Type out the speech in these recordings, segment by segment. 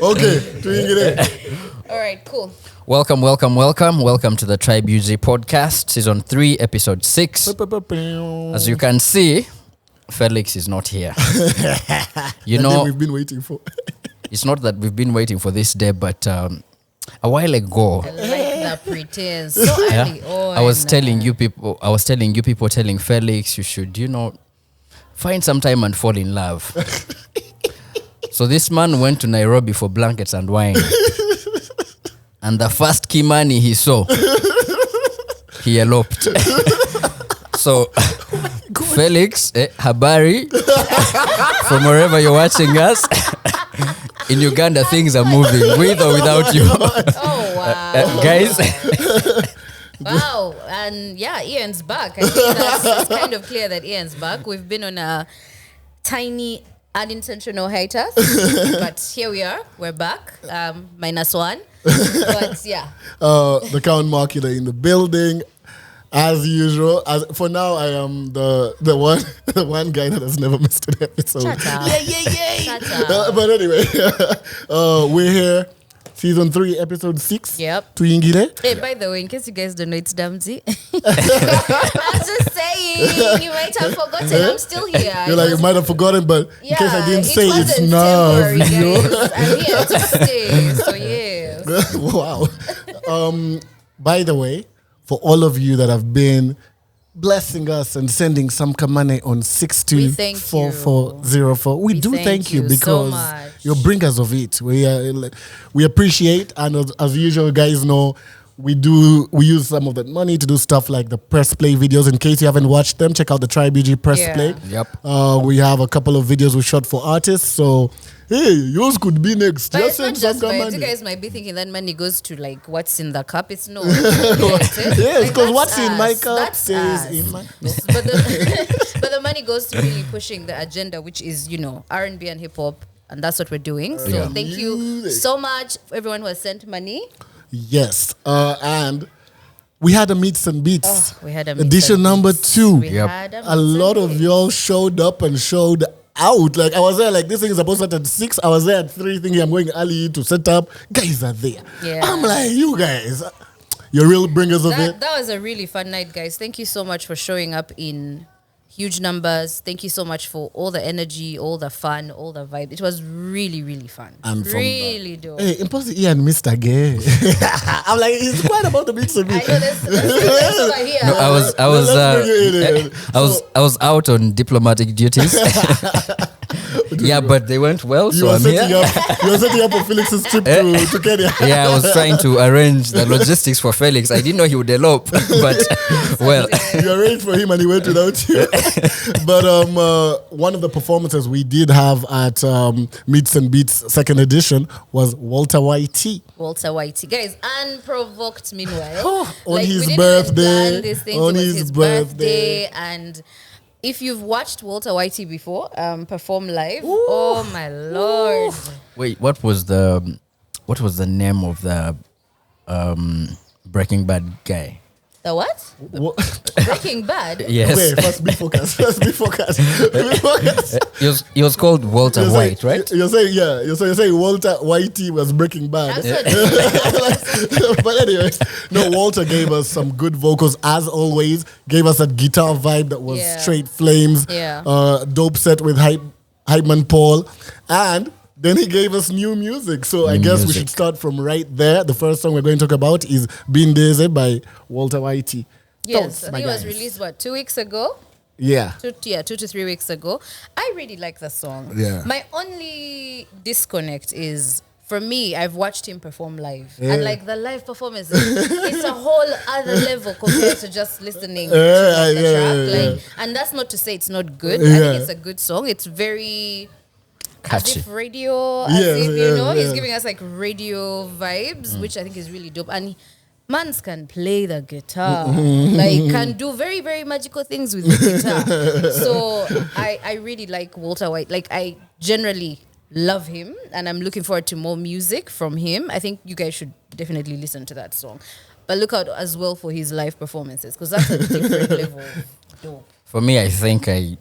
Okay, doing it. All right, cool. Welcome to the Tribe UG podcast, season 3, episode 6. As you can see, Felix is not here. You know, we've been waiting for. It's not that we've been waiting for this day, but a while ago, I like that pretense. So early on. I was telling you people, telling Felix, you should, find some time and fall in love. So this man went to Nairobi for blankets and wine. And the first Kimani he saw, he eloped. So, Felix, habari, from wherever you're watching us, in Uganda things are moving, with or without you. Oh, wow. Guys. Wow. And yeah, Ian's back. I think it's kind of clear that Ian's back. We've been on a tiny unintentional hiatus, but here we are. We're back. -1. But yeah. The count marketer in the building. As usual, for now, I am the one guy that has never missed an episode. Shut up. Yeah. Shut up. But anyway, we're here, season 3, episode 6. Yep. Tuingile. Hey, by the way, in case you guys don't know, it's Damsy. I'm just saying, you might have forgotten. I'm still here. You're like, you might have forgotten, but in case I didn't say, it's temporary, Navio. guys. I'm here to stay. So yes. Wow. By the way, for all of you that have been blessing us and sending some money on 624404, we do thank you because so you're bringers of it. We appreciate, and as usual, guys know we use some of that money to do stuff like the press play videos. In case you haven't watched them, check out the Tribe UG press play. Yep. We have a couple of videos we shot for artists, so hey, yours could be next. But just it's not send just some money. money. You guys might be thinking that money goes to like what's in the cup. It's no. Yes, because what's in my cup That's stays us. in my. But the money goes to really pushing the agenda, which is R&B and hip hop, and that's what we're doing. So thank you so much for everyone who has sent money. Yes, and we had a meets and beats. Oh, we had a edition number 2. We had a lot of y'all showed up and showed out. Like I was there, like this thing is supposed to start at 6. I was there at 3 thinking I'm going early to set up. Guys are there. Yeah. I'm like, you guys, you're real bringers of it. That was a really fun night, guys. Thank you so much for showing up in huge numbers. Thank you so much for all the energy, all the fun, all the vibe. It was really, really fun. And really dope. Hey, impossible Ian Mr. Gay. I'm like, he's quite about the meets and I beats. know that's over here. No, I was out on diplomatic duties. Yeah, but they went well, so I'm here. You were setting up for Felix's trip to Kenya. Yeah, I was trying to arrange the logistics for Felix. I didn't know he would elope, but well. You arranged for him and he went without you. But one of the performances we did have at Meets and Beats 2nd edition was Walter Whitey. Walter Whitey. Guys, unprovoked meanwhile. On his we didn't birthday. plan this thing. On It was his birthday. And if you've watched Walter Whitey before perform live, oh my lord. Wait, what was the name of the Breaking Bad guy? The what? Breaking Bad? Yes. Wait, first be focused. He was called Walter White, right? You're saying Walter Whitey was Breaking Bad. But anyway, no, Walter gave us some good vocals as always. Gave us that guitar vibe that was straight flames. Yeah. Dope set with hype man Paul, and then he gave us new music. So I guess we should start from right there. The first song we're going to talk about is Bindeeze by Walter Whitey. Yes, I think it was released 2 weeks ago. Yeah. 2 to 3 weeks ago. I really like the song. Yeah. My only disconnect is, for me, I've watched him perform live. Yeah. And like the live performance, it's a whole other level compared to just listening to the track. And that's not to say it's not good. I think it's a good song. It's very catchy. as if radio, he's giving us like radio vibes, which I think is really dope. And mans can play the guitar, like can do very, very magical things with the guitar. So I really like Walter White. Like I generally love him, and I'm looking forward to more music from him. I think you guys should definitely listen to that song. But look out as well for his live performances, because that's a different level. Dope. For me, I think I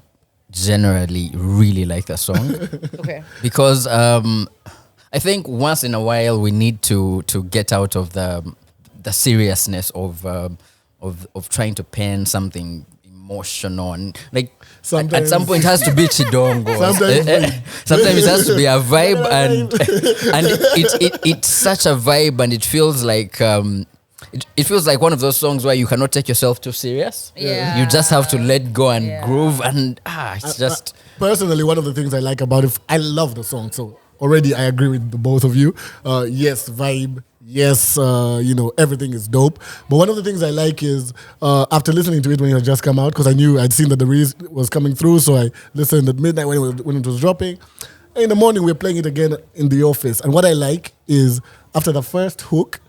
generally really like the song. Okay. Because I think once in a while we need to get out of the seriousness of trying to pen something emotional, and like at some point it has to be chidongo. Sometimes it has to be a vibe, and it's such a vibe, and it feels like it feels like one of those songs where you cannot take yourself too serious. Yeah. You just have to let go and groove, and it's just personally, one of the things I like about it, I love the song, so already I agree with the both of you. Yes, vibe. Yes, everything is dope. But one of the things I like is after listening to it when it had just come out, because I knew I'd seen that the release was coming through, so I listened at midnight when it was dropping. And in the morning, we were playing it again in the office. And what I like is after the first hook,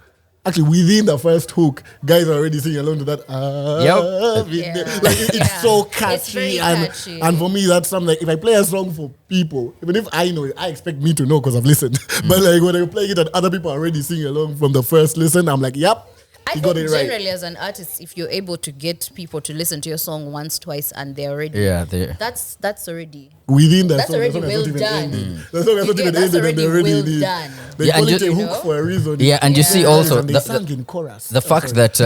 actually within the first hook, guys are already singing along to that. It's so catchy. It's very catchy. And for me, that's something like if I play a song for people, even if I know it, I expect me to know because I've listened. But like when I'm playing it and other people are already singing along from the first listen, I'm like, yep. I You think got it right. generally as an artist, if you're able to get people to listen to your song once, twice, and they're already that's already Within that that's song, already the song well has not even done. ended. The song has not even That's ended and they're already already well in it. done. They call it a and hook for a reason. Yeah, and you see also and they sang in chorus. the fact that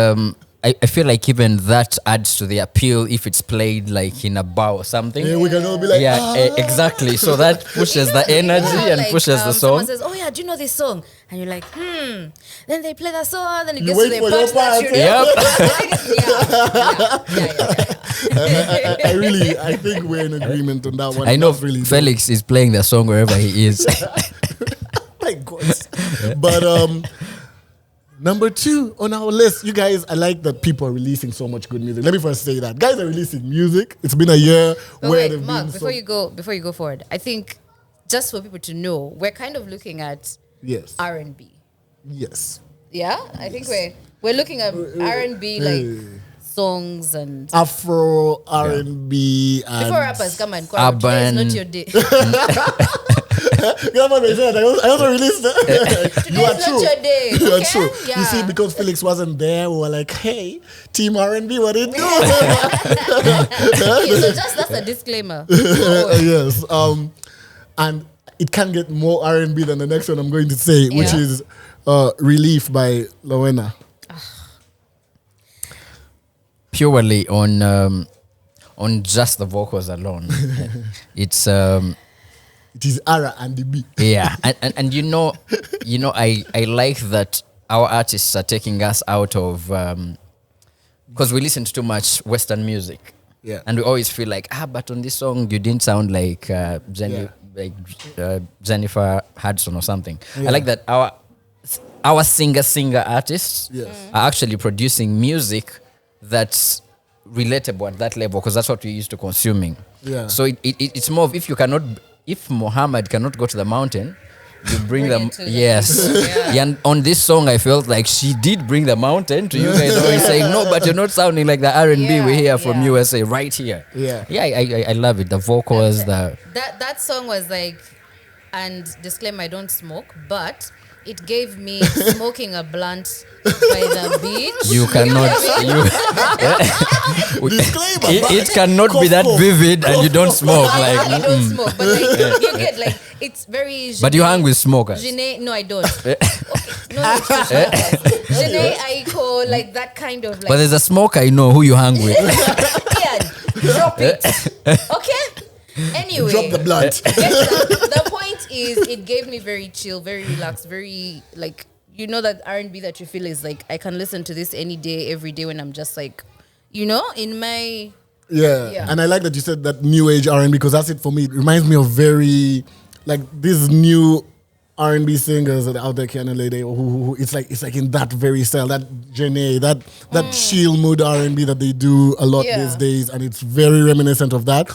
I feel like even that adds to the appeal if it's played like in a bar or something. Yeah, we can all be like, exactly. So that pushes the energy and like, pushes the song. Someone says, "Oh yeah, do you know this song?" And you're like, Then they play that song, then it You gets wait to for the your part that Yep. I think we're in agreement on that one. I know That's really Felix is playing the song wherever he is. my God. But number 2 on our list, you guys, I like that people are releasing so much good music. Let me first say that. Guys are releasing music. It's been a year where wait, they've Mark, been before you go forward, I think just for people to know, we're kind of looking at Yes. R&B. Yes. Yeah, I think we're looking at R&B like songs and Afro RnB and before rappers come and Urban. today is not your day. I also released that. Today is not your day. You are Okay? true. Yeah. You see, because Felix wasn't there, we were like, hey, Team R&B, what it do? Okay, so just that's a disclaimer. Yes. And it can get more R&B than the next one I'm going to say, which is Relief by Lowenna. Purely on just the vocals alone. It's It is Ara and the B. yeah, and I like that our artists are taking us out of because we listen to too much Western music. Yeah. And we always feel like, but on this song you didn't sound like Jennifer Hudson or something. Yeah. I like that our singer artists are actually producing music that's relatable at that level because that's what we're used to consuming. Yeah. So it's more of if Muhammad cannot go to the mountain, you bring them. it to the Yes. people, yeah. Yeah, and on this song, I felt like she did bring the mountain to you guys. Always saying no, but you're not sounding like the R&B we hear from USA right here. Yeah. Yeah, I love it. The vocals, That song was like, and disclaimer, I don't smoke, but it gave me smoking a blunt by the beach. you cannot. Disclaimer. It cannot be that vivid, and you don't smoke. Like, you don't smoke, but like, you get like it's very. but you hang with smokers. No, I don't. Okay. No, Janae, Aiko, like that kind of like. But there's a smoker I know who you hang with. Ian, drop it. Okay. Anyway, Drop the blunt. the point is, it gave me very chill, very relaxed, very like that R&B that you feel is like I can listen to this any day, every day when I'm just like, in my. Yeah. And I like that you said that new age R&B because that's it for me. It reminds me of very like these new R&B singers that are out there, Kiana Lady, who it's like in that very style, that Janae, that chill mood R&B that they do a lot these days, and it's very reminiscent of that.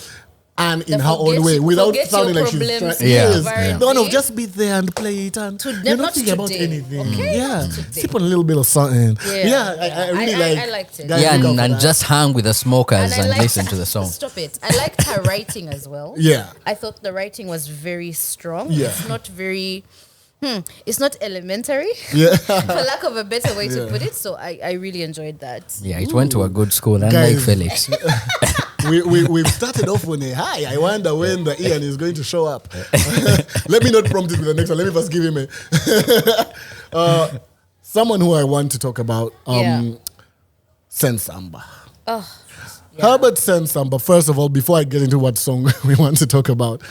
And in her own way, without sounding like she's trying. Yeah. The one of just be there and play it and you're not thinking about anything. Okay? Yeah. Sip on a little bit of something. I really I liked it. Yeah, and just hang with the smokers and liked listen to the song. Stop it. I liked her writing as well. Yeah. I thought the writing was very strong. Yeah. It's not very... it's not elementary, Yeah. for lack of a better way to put it. So I really enjoyed that. Yeah, it went to a good school, unlike Guys. Felix. we've started off on a high. I wonder when the Ian is going to show up. Let me not prompt it with the next one. Let me first give him someone who I want to talk about. Ssensamba. Oh. Yeah. Herbert Ssensamba. First of all, before I get into what song we want to talk about,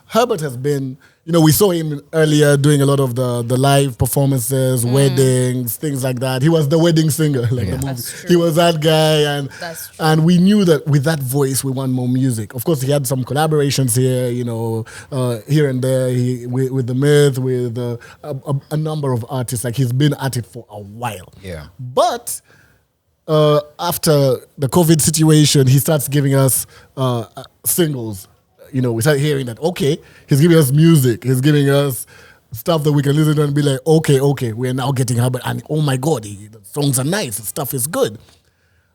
Herbert has been, we saw him earlier doing a lot of the live performances, weddings, things like that. He was the wedding singer, the movie. He was that guy, and we knew that with that voice, we want more music. Of course, he had some collaborations here, here and there, with The Myth, with a number of artists. Like, he's been at it for a while. Yeah. But after the COVID situation, he starts giving us singles. We start hearing that, okay, he's giving us music. He's giving us stuff that we can listen to and be like, okay, we're now getting Herbert. And oh my God, the songs are nice. The stuff is good.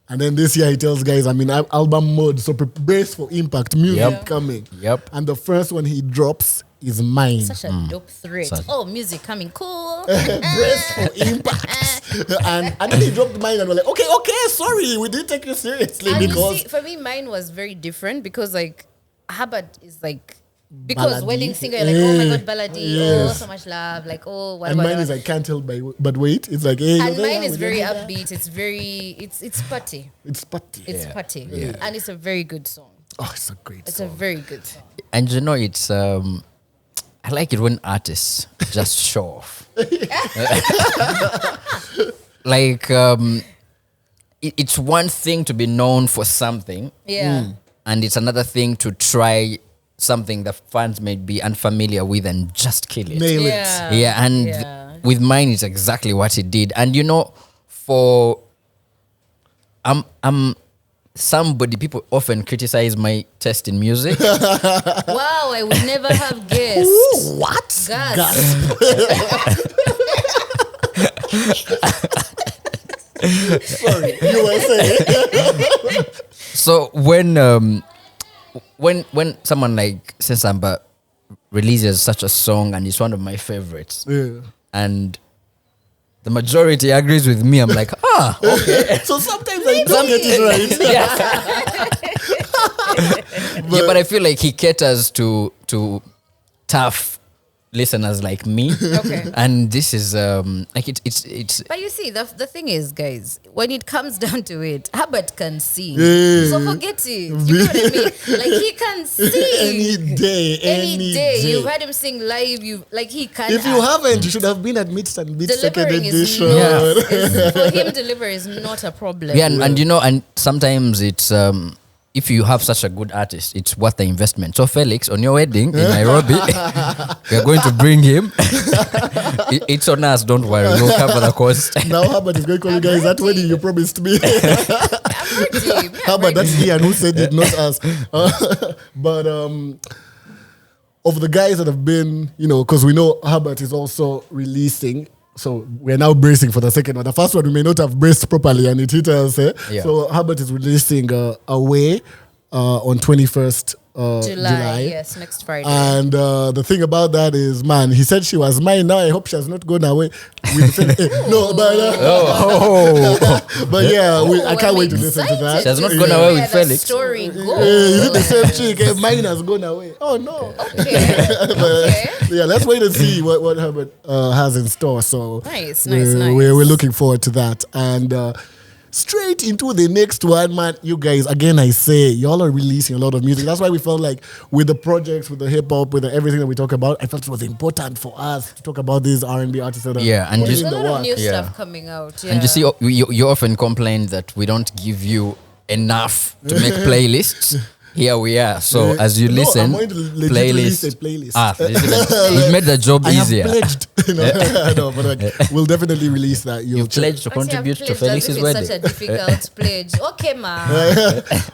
And then this year he tells guys, album mode, so brace for impact, music coming. Yep. And the first one he drops is Mine. Such a dope threat. Music coming cool. Brace for impact. and then he dropped Mine and we're like, okay, sorry, we didn't take you seriously. And because for me, Mine was very different because Herbert is because ballady. Wedding singer, oh my God, ballady, oh so much love, whatever. And Mine is Can't Help But Wait. It's like, hey, and Mine is very upbeat. It's putty. It's putty. It's putty. Yeah. And it's a very good song. Oh, it's a great song. It's a very good song. And it's I like it when artists just show off. It's one thing to be known for something. Yeah. And it's another thing to try something that fans may be unfamiliar with and just kill it. Nail it. Yeah, and with Mine, it's exactly what he did. And for somebody, people often criticize my taste in music. Wow, I would never have guessed. Ooh, what? Gasp. Sorry, you were saying. So when someone like Ssensamba releases such a song and it's one of my favorites, and the majority agrees with me, I'm like, okay. So sometimes I don't get it right. But I feel like he caters to tough listeners like me. Okay. And this is it's But you see, the thing is, guys, when it comes down to it, Herbert can sing. Yeah. So forget it. You know what I mean? He can sing. Any day. You've heard him sing live. He can. If you haven't, you should have been at Meets and Beats second edition. For him, deliver is not a problem. Yeah, and sometimes it's if you have such a good artist, it's worth the investment. So Felix, on your wedding in Nairobi, we are going to bring him. It's on us, don't worry. We'll cover the cost. Now Herbert is going to call you guys that wedding you promised me. I'm ready. Herbert, that's Ian who said it, not us. But of the guys that have been, because we know Herbert is also releasing. So we're now bracing for the second one. The first one we may not have braced properly and it hit us. Yeah. So Herbert is releasing Away on 21st July. Yes, next Friday. And the thing about that is, man, he said she was mine. Now I hope she has not gone away. No, but but yeah, I can't wait to listen to that. She has not gone away with Felix. Story goes. Is it the same chick? Mine has gone away. Oh no. Okay. Yeah, let's wait and see what Herbert has in store. So nice. We're looking forward to that. And straight into the next one, man. You guys, again, I say, y'all are releasing a lot of music. That's why we felt like with the projects, with the hip hop, with everything that we talk about, I felt it was important for us to talk about these R&B artists that are and there's a lot of new stuff coming out. Yeah. And you see, you often complain that we don't give you enough to make playlists. Here we are. So as you listen, I'm going to playlist. We've made the job easier. I have pledged. But we'll definitely release that. You've pledged to contribute to Felix's wedding. It's such a difficult pledge. Okay, ma.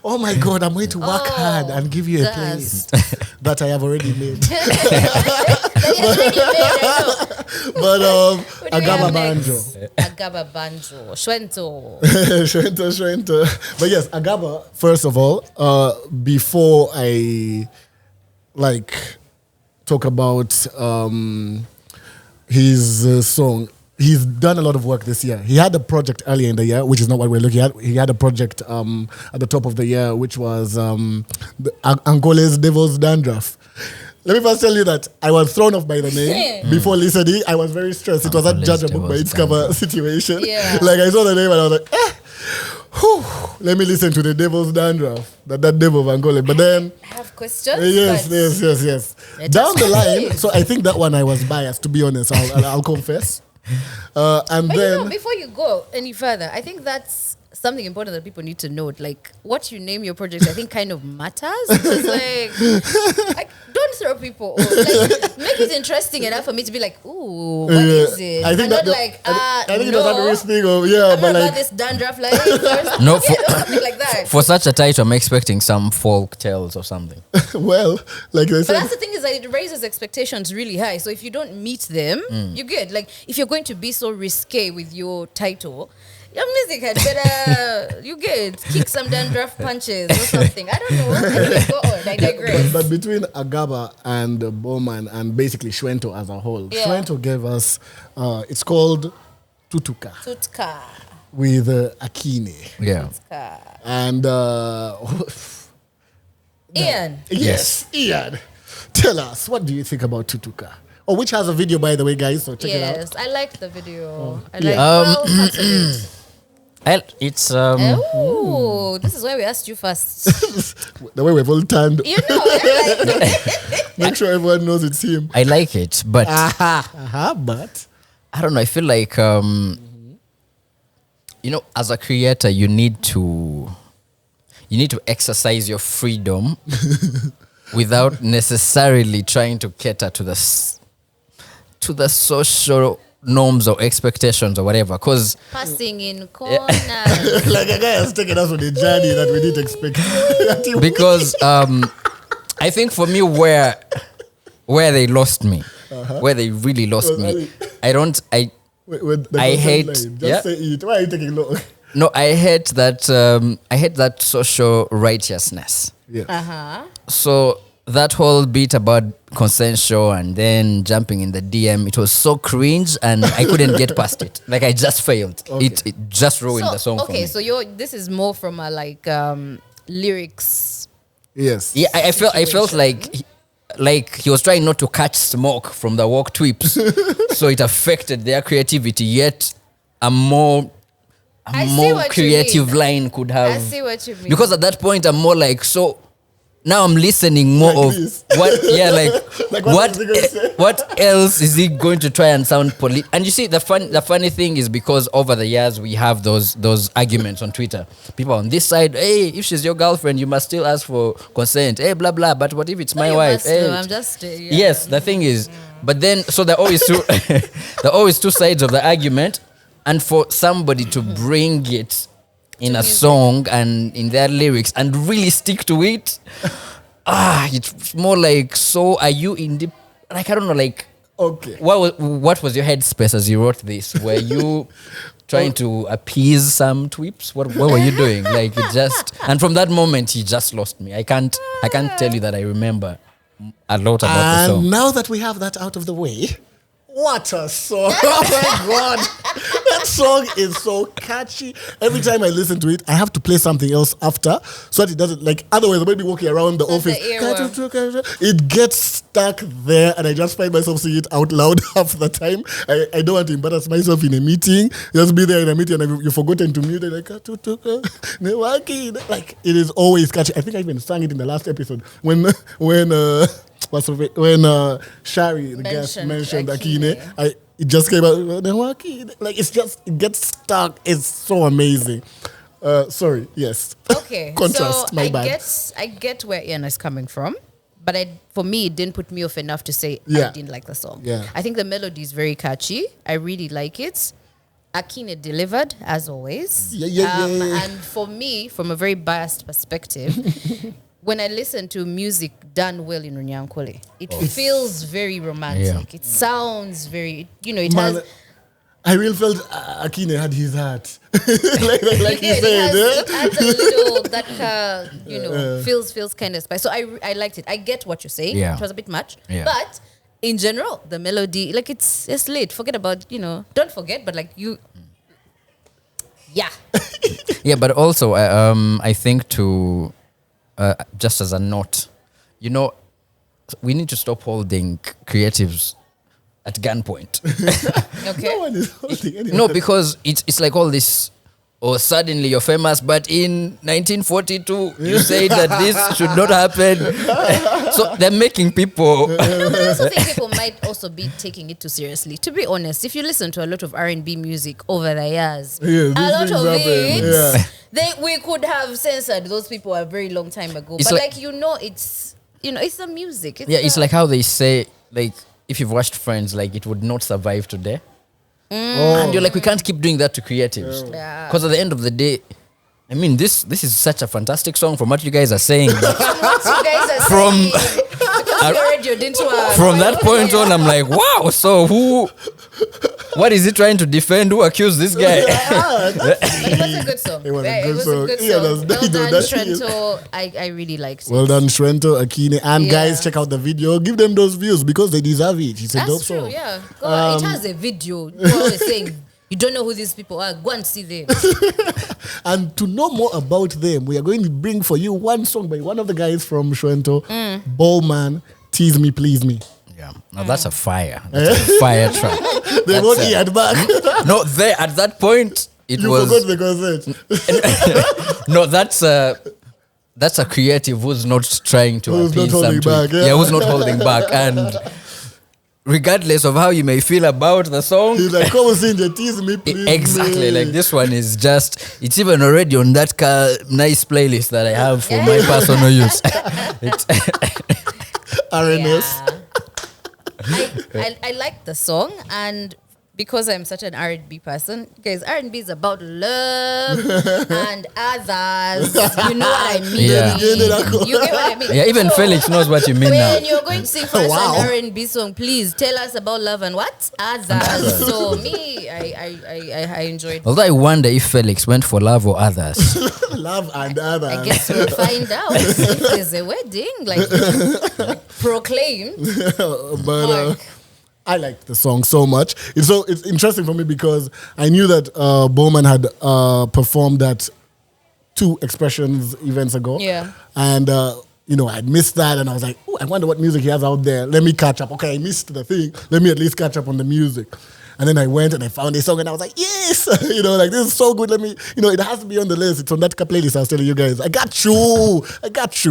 Oh my God, I'm going to work hard and give you a playlist that I have already made. But Agaba Banjo. Agaba Banjo. Shwento. Shwento. But yes, Agaba, first of all, before I talk about his song, he's done a lot of work this year. He had a project earlier in the year, which is not what we're looking at. He had a project at the top of the year, which was Angole's Devil's Dandruff. Let me first tell you that I was thrown off by the name before listening. I was very stressed. It was that judge a book by its cover situation. Yeah. Like I saw the name and I was like, let me listen to the Devil's Dandruff, that devil of Angola. But then I have questions. Yes. Down the line, so I think that one I was biased, to be honest. I'll confess. And but then before you go any further, I think that's something important that people need to note. Like what you name your project, I think kind of matters. Because like don't throw people off. Like make it interesting enough for me to be like, ooh, what is it? I think not I think it was that risk thing of but like this dandruff like first. No, something like that. For such a title, I'm expecting some folk tales or something. well, like I said, but that's the thing is that it raises expectations really high. So if you don't meet them, you're good. Like if you're going to be so risque with your title, your music had better you get kick some dandruff punches or something. I don't know. Anyway, go on. I digress. But between Agaba and Bowman and basically Shwento as a whole, Shwento gave us it's called Tutuka with Akeine. Yeah. Tutuka. And Ian. Yes, Ian. Tell us, what do you think about Tutuka? Oh, which has a video, by the way, guys, so check it out. Yes, I liked the video. I Yeah. liked parts of it. It's Oh, this is why we asked you first. The way we've all turned. You know, Make sure everyone knows it's him. I like it, but But I don't know. I feel like as a creator, you need to exercise your freedom without necessarily trying to cater to the social norms or expectations or whatever. Because passing in corners. like a guy has taken us on a journey that we didn't expect. because I think for me where they lost me, where they really lost me, I hate. Just say it. Why are you taking long? No, I hate that social righteousness. Yeah. So that whole bit about consensual and then jumping in the DM, it was so cringe and I couldn't get past it. Like I just failed. Okay. It just ruined the song for me. Okay, so this is more from a lyrics. Yes. Yeah, I felt like he was trying not to catch smoke from the walk tweeps. So it affected their creativity, yet a more creative line could have. I see what you mean. Because at that point I'm more like, so now I'm listening more Like of this. what else is he going to try and sound and you see the funny thing is because over the years we have those arguments on Twitter. People on this side, hey, if she's your girlfriend you must still ask for consent, hey, blah blah, but what if it's my wife? Hey. I'm just Yes, the thing is, but then so there are always two sides of the argument, and for somebody to bring it in a song and in their lyrics and really stick to it, it's more like, so are you like, I don't know, like, Okay. What was your headspace as you wrote this? Were you trying to appease some tweeps? What were you doing? Like it just, and from that moment he just lost me. I can't tell you that I remember a lot about the song. And now that we have that out of the way, what a song. Oh my God. That song is so catchy. Every time I listen to it, I have to play something else after so that it doesn't, like, otherwise I might be walking around the office. It gets stuck there and I just find myself saying it out loud half the time. I don't want to embarrass myself in a meeting. Just be there in a meeting and you've forgotten to mute it. Like, it is always catchy. I think I even sang it in the last episode when Shari, the guest, mentioned Akeine. It just came out. Like it gets stuck. It's so amazing. Sorry. Yes. Okay. Contrast. So my bad. I get where Ian is coming from, but for me, it didn't put me off enough to say I didn't like the song. Yeah. I think the melody is very catchy. I really like it. Akeine delivered as always. Yeah. And for me, from a very biased perspective, when I listen to music done well in Runyankole, it feels very romantic. Yeah. It sounds very, it has. I really felt Akeine had his heart. like you said. It adds a little that feels kind of spicy. So I liked it. I get what you're saying. Yeah. It was a bit much, Yeah. but in general, the melody, like it's lit. Forget about, don't forget, but like you, yeah. Yeah, but also, I think to, just as a note, we need to stop holding creatives at gunpoint. Okay. No one is holding anyone. No, because it's like all this, suddenly you're famous, but in 1942, you say that this should not happen. So they're making people... I also think people might also be taking it too seriously. To be honest, if you listen to a lot of R&B music over the years, a lot of it, we could have censored those people a very long time ago. It's but like, it's the music. It's like how they say, like, if you've watched Friends, like, it would not survive today. And you're like, we can't keep doing that to creatives. Because at the end of the day, I mean, this is such a fantastic song from what you guys are saying. What you guys are From saying. Because you already into from that point on, I'm like, wow, so what is he trying to defend? Who accused this guy? It was a good song. It was a good song. Yeah, Well done, Shwento. I really liked it. Well done, Shwento, Akeine. And guys, check out the video. Give them those views because they deserve it. It's a dope That's true, song. yeah. Go on. It has a video. You're always saying, you don't know who these people are. Go and see them. And to know more about them, we are going to bring for you one song by one of the guys from Shwento, Bowman, Tease Me, Please Me. Yeah, now that's a fire. That's a fire track. They won't hear back. No, there at that point it You was. forgot the concert. No, that's a creative who's not trying to Who's appeal not holding something. back, yeah. Yeah, who's not holding back. And regardless of how you may feel about the song, He's like, come and sing the Tease Me, Please exactly, Me. like this one is just, it's even already on that nice playlist that I have for my personal use. It's RNS. I like the song, and because I'm such an R&B person, guys, R&B is about love and others. You know what I mean? Yeah. You get what I mean? Yeah, even So, Felix knows what you mean now. when you're going to sing for us Wow. an R&B song, please tell us about love and what? Others. So me, I enjoyed. Although I wonder if Felix went for love or others. Love and others. I guess we'll find out if there's a wedding, like proclaimed. But I liked the song so much. It's interesting for me because I knew that Bowman had performed at 2 Expressions events ago. Yeah. And I'd missed that, and I was like, "Ooh, I wonder what music he has out there. Let me catch up." Okay, I missed the thing. Let me at least catch up on the music. And then I went and I found this song, and I was like, "Yes, like this is so good. Let me, it has to be on the list. It's on that playlist." I was telling you guys, I got you,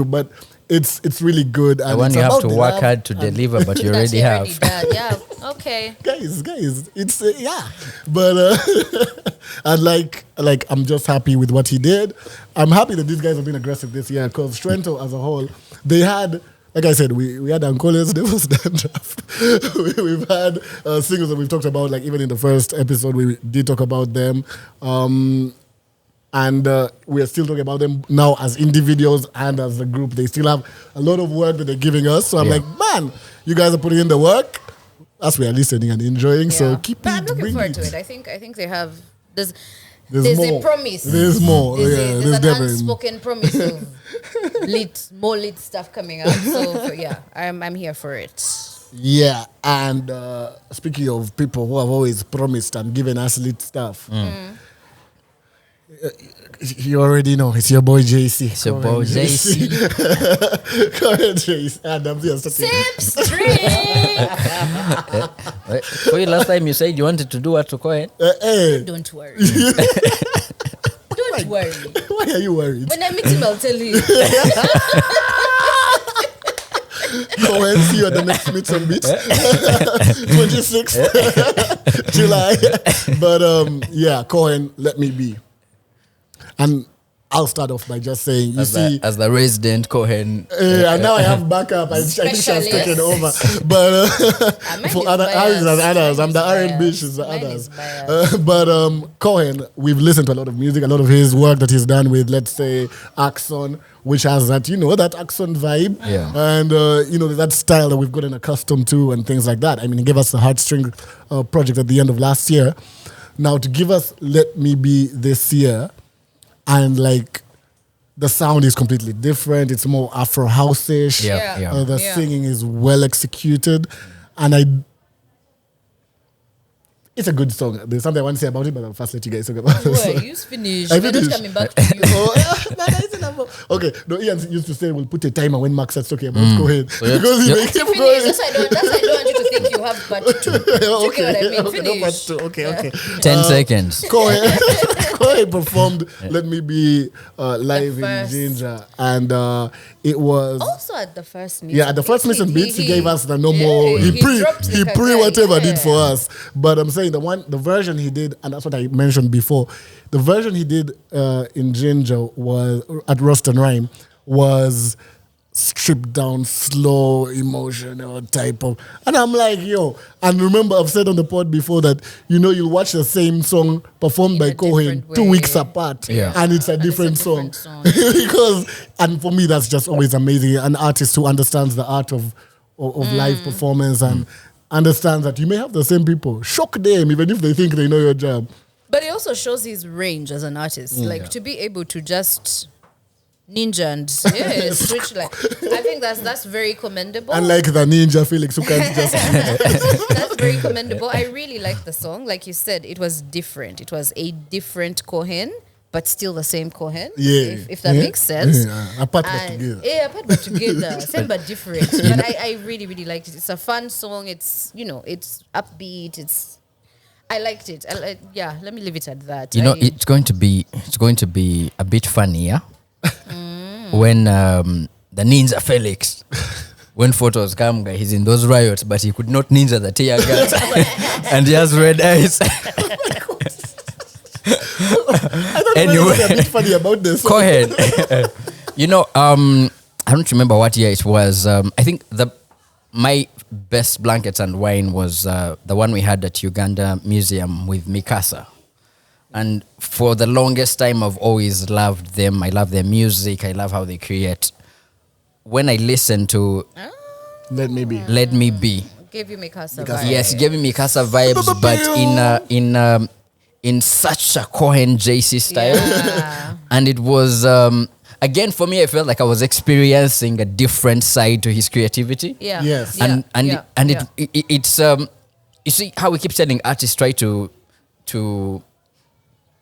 but it's really good. And The one it's you have about to the work love hard to deliver, but you already have. Yeah, okay. guys, it's but and like I'm just happy with what he did. I'm happy that these guys have been aggressive this year because Shwento as a whole, they had, like I said, we had Ankoles, there was Dandruff. We've had singles that we've talked about, like even in the first episode we did talk about them. And we are still talking about them now as individuals and as a group. They still have a lot of work that they're giving us. So I'm like, man, you guys are putting in the work. As we are listening and enjoying. So keep But it. I'm looking bring forward it. to it. I think they have there's more. a promise. There's more. There's an definitely unspoken promise of more lit stuff coming up. So yeah, I'm here for it. Yeah, and speaking of people who have always promised and given us lit stuff, you already know it's your boy Jaycee. It's your boy Jaycee. Kohen Jaycee. And I'm just Sips drink. For you, last time you said you wanted to do what to Kohen? hey, Don't worry. Don't worry. why are you worried? When I meet him, I'll tell you. Kohen, see you at the next Meets and Beats, 26th July. But yeah, Kohen, let me be. And I'll start off by just saying, As the resident Kohen. and now I have backup. I think she's taken over. But for others, I'm the R&B, she's the others. But Kohen, we've listened to a lot of music, a lot of his work that he's done with, let's say, Axon, which has that, that Axon vibe. Yeah. And, that style that we've gotten accustomed to and things like that. I mean, he gave us the Heartstring project at the end of last year. Now, to give us Let Me Be this year, and like the sound is completely different. It's more Afro house-ish. Yeah. The singing is well executed. and it's a good song. There's something I want to say about it, but I'll first let you guys talk about it. Well, you finished. I We're not finished. coming back to you. Okay, no, Ian used to say we'll put a timer when Max starts talking about Kohen. Because he makes him Finish. going. That's why I don't want you to think you have part 2. Okay, I mean? no, part Finish. 2. Okay. 10 seconds. Kohen performed Let Me Be live in first. Ginger, and it was Also at the first meeting. yeah, at the first mission beats he gave us the normal yeah, he he pre dropped the whatever Kakai, did for us. But I'm saying the version he did, and that's what I mentioned before, the version he did in Ginger was at Rust and Rhyme was stripped down, slow, emotional type of, and I'm like, yo, and remember I've said on the pod before that, you'll watch the same song performed In by a Kohen different 2 way. weeks apart, Yeah. and it's a different song. Because, and for me that's just always amazing, an artist who understands the art of live performance and understands that you may have the same people, shock them even if they think they know your job. But it also shows his range as an artist. Like to be able to just ninja and switch, like I think that's very commendable. Unlike the ninja Felix who can't just That's very commendable. I really like the song. Like you said, it was different. It was a different Kohen, but still the same Kohen. Yeah. If that makes sense. Yeah. Apart but And- together. Yeah, apart but together. Same but different. But I really, really liked it. It's a fun song. It's, it's upbeat. I liked it. Let me leave it at that. It's going to be a bit funnier when the ninja Felix, when photos come, guy, he's in those riots, but he could not ninja the tear gas, and he has red eyes. Anyway, a bit funny about this. Go ahead. I don't remember what year it was. I think my best blankets and wine was the one we had at Uganda Museum with Mikasa. And for the longest time, I've always loved them. I love their music. I love how they create. When I listen to Let Me Be. Let Me Be, Gave you Mikasa Mikasa. vibe. yes, it gave me Mikasa vibes, but in such a Kohen Jaycee style. Yeah. And it was again for me, I felt like I was experiencing a different side to his creativity. Yeah. Yes. Yeah. It's you see how we keep telling artists try to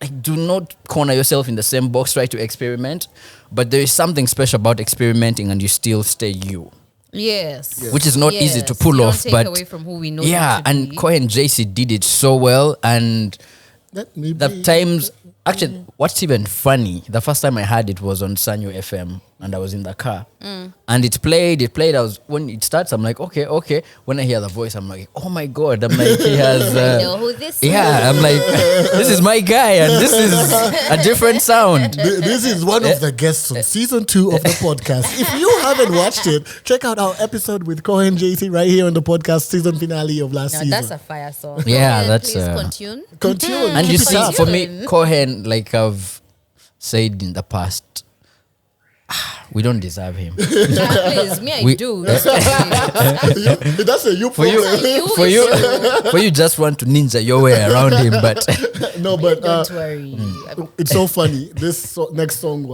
like, do not corner yourself in the same box, try to experiment, but there is something special about experimenting and you still stay you. Yes. Which is not easy to pull You don't off, take but away from who we know. yeah, them to and be. Kohen Jaycee did it so well. And Let Me the Be. times, actually, what's even funny, the first time I heard it was on Ishanyu FM, and I was in the car, and it played. When it starts, I'm like, okay. When I hear the voice, I'm like, oh my god, I'm like, he has. I know who this Yeah, I'm like, this is my guy, and this is a different sound. This is one of the guests on season 2 of the podcast. If you haven't watched it, check out our episode with Kohen Jaycee right here on the podcast season finale of last Now season. that's a fire song. Yeah, Kohen, that's, please uh, Continue. And you Keep it see, up. for me, Kohen, like I've said in the past, we don't deserve him. Yeah, please, me, I We- do. That's a you For you, problem. for you, just want to ninja your way around him, but No, but Don't worry. it's so funny. This next song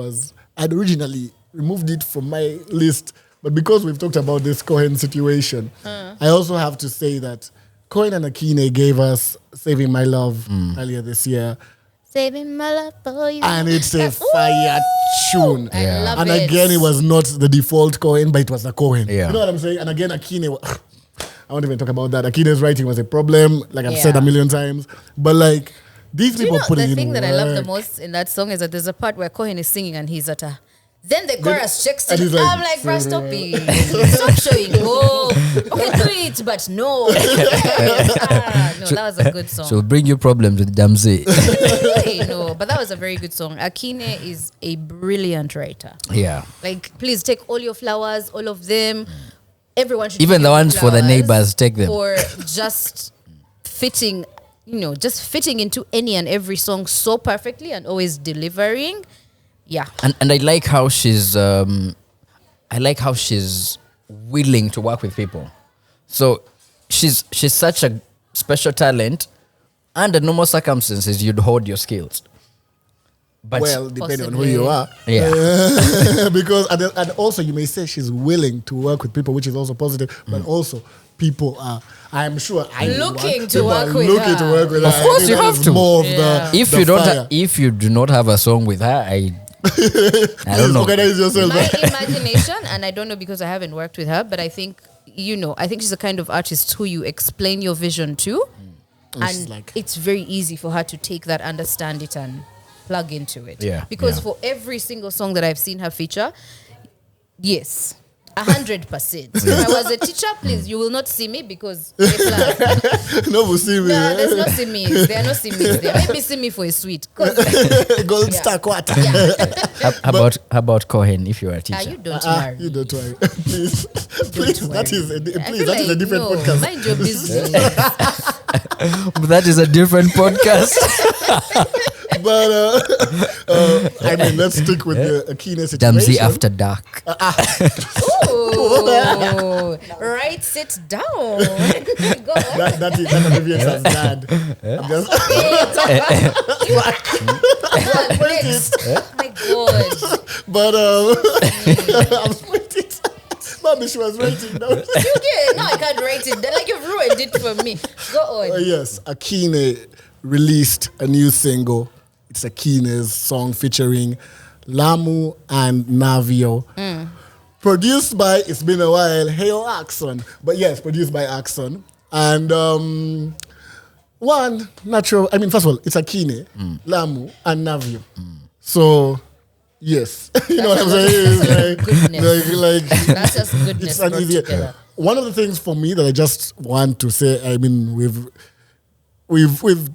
I'd originally removed it from my list, but because we've talked about this Kohen situation, I also have to say that Kohen and Akeine gave us Saving My Love earlier this year, Saving my love for you. and it's a fire tune. I love And it. again, it was not the default Kohen, but it was the Kohen. Yeah. You know what I'm saying? And again, Akeine, I won't even talk about that. Akine's writing was a problem, like I've said a million times. But like, these people put it in the thing that I love the work. most in that song is that there's a part where Kohen is singing and he's at a. Then the chorus checks and it. he's like, I'm like, bro, stop it. Stop showing. Oh, okay, do it, but no. No, that was a good song. she'll bring you problems with Damze. No, but that was a very good song. Akeine is a brilliant writer. Yeah. Like, please take all your flowers, all of them. Everyone should Even give the you ones for the flowers neighbors, take them. for just fitting, just fitting into any and every song so perfectly and always delivering. Yeah. And I like how she's willing to work with people. So she's such a special talent. Under normal circumstances, you'd hold your skills. But Well, depending on who Possibly. you are. yeah. Because, and also you may say she's willing to work with people, which is also positive, but also people are. I'm sure looking to work with her. Of course, you have to. More of the If you do not have a song with her, I don't know. Organize yourself. My imagination, and I don't know because I haven't worked with her, but I think she's the kind of artist who you explain your vision to, and it's very easy for her to take that, understand it, and plug into it. Yeah. Because for every single song that I've seen her feature, yes. 100%. If I was a teacher, please, you will not see me because no, see me. No, there's no simmies. There are no simmies there. Maybe see me for a sweet. Gold star quarter. How about Kohen if you are a teacher? You don't worry. You don't worry. Please. That is a different podcast. Mind your business. That is a different podcast. But I mean, let's stick with the Akeine situation. Damsey After Dark. Ooh, right, sit down. Go on. That abbreviates as dad. I'm just Next. My God. But I'm waiting. Mommy, she was waiting. No, I can't write it. Like you've ruined it for me. Go on. Yes, Akeine released a new single. It's Akine's song featuring Lamu and Navio. Produced by, it's been a while, Hail Axon. But yes, produced by Axon. And first of all, it's Akeine, Lamu, and Navio. So, yes. You know what I'm saying? Goodness. That's just goodness. It's an easy. One of the things for me that I just want to say, I mean, we've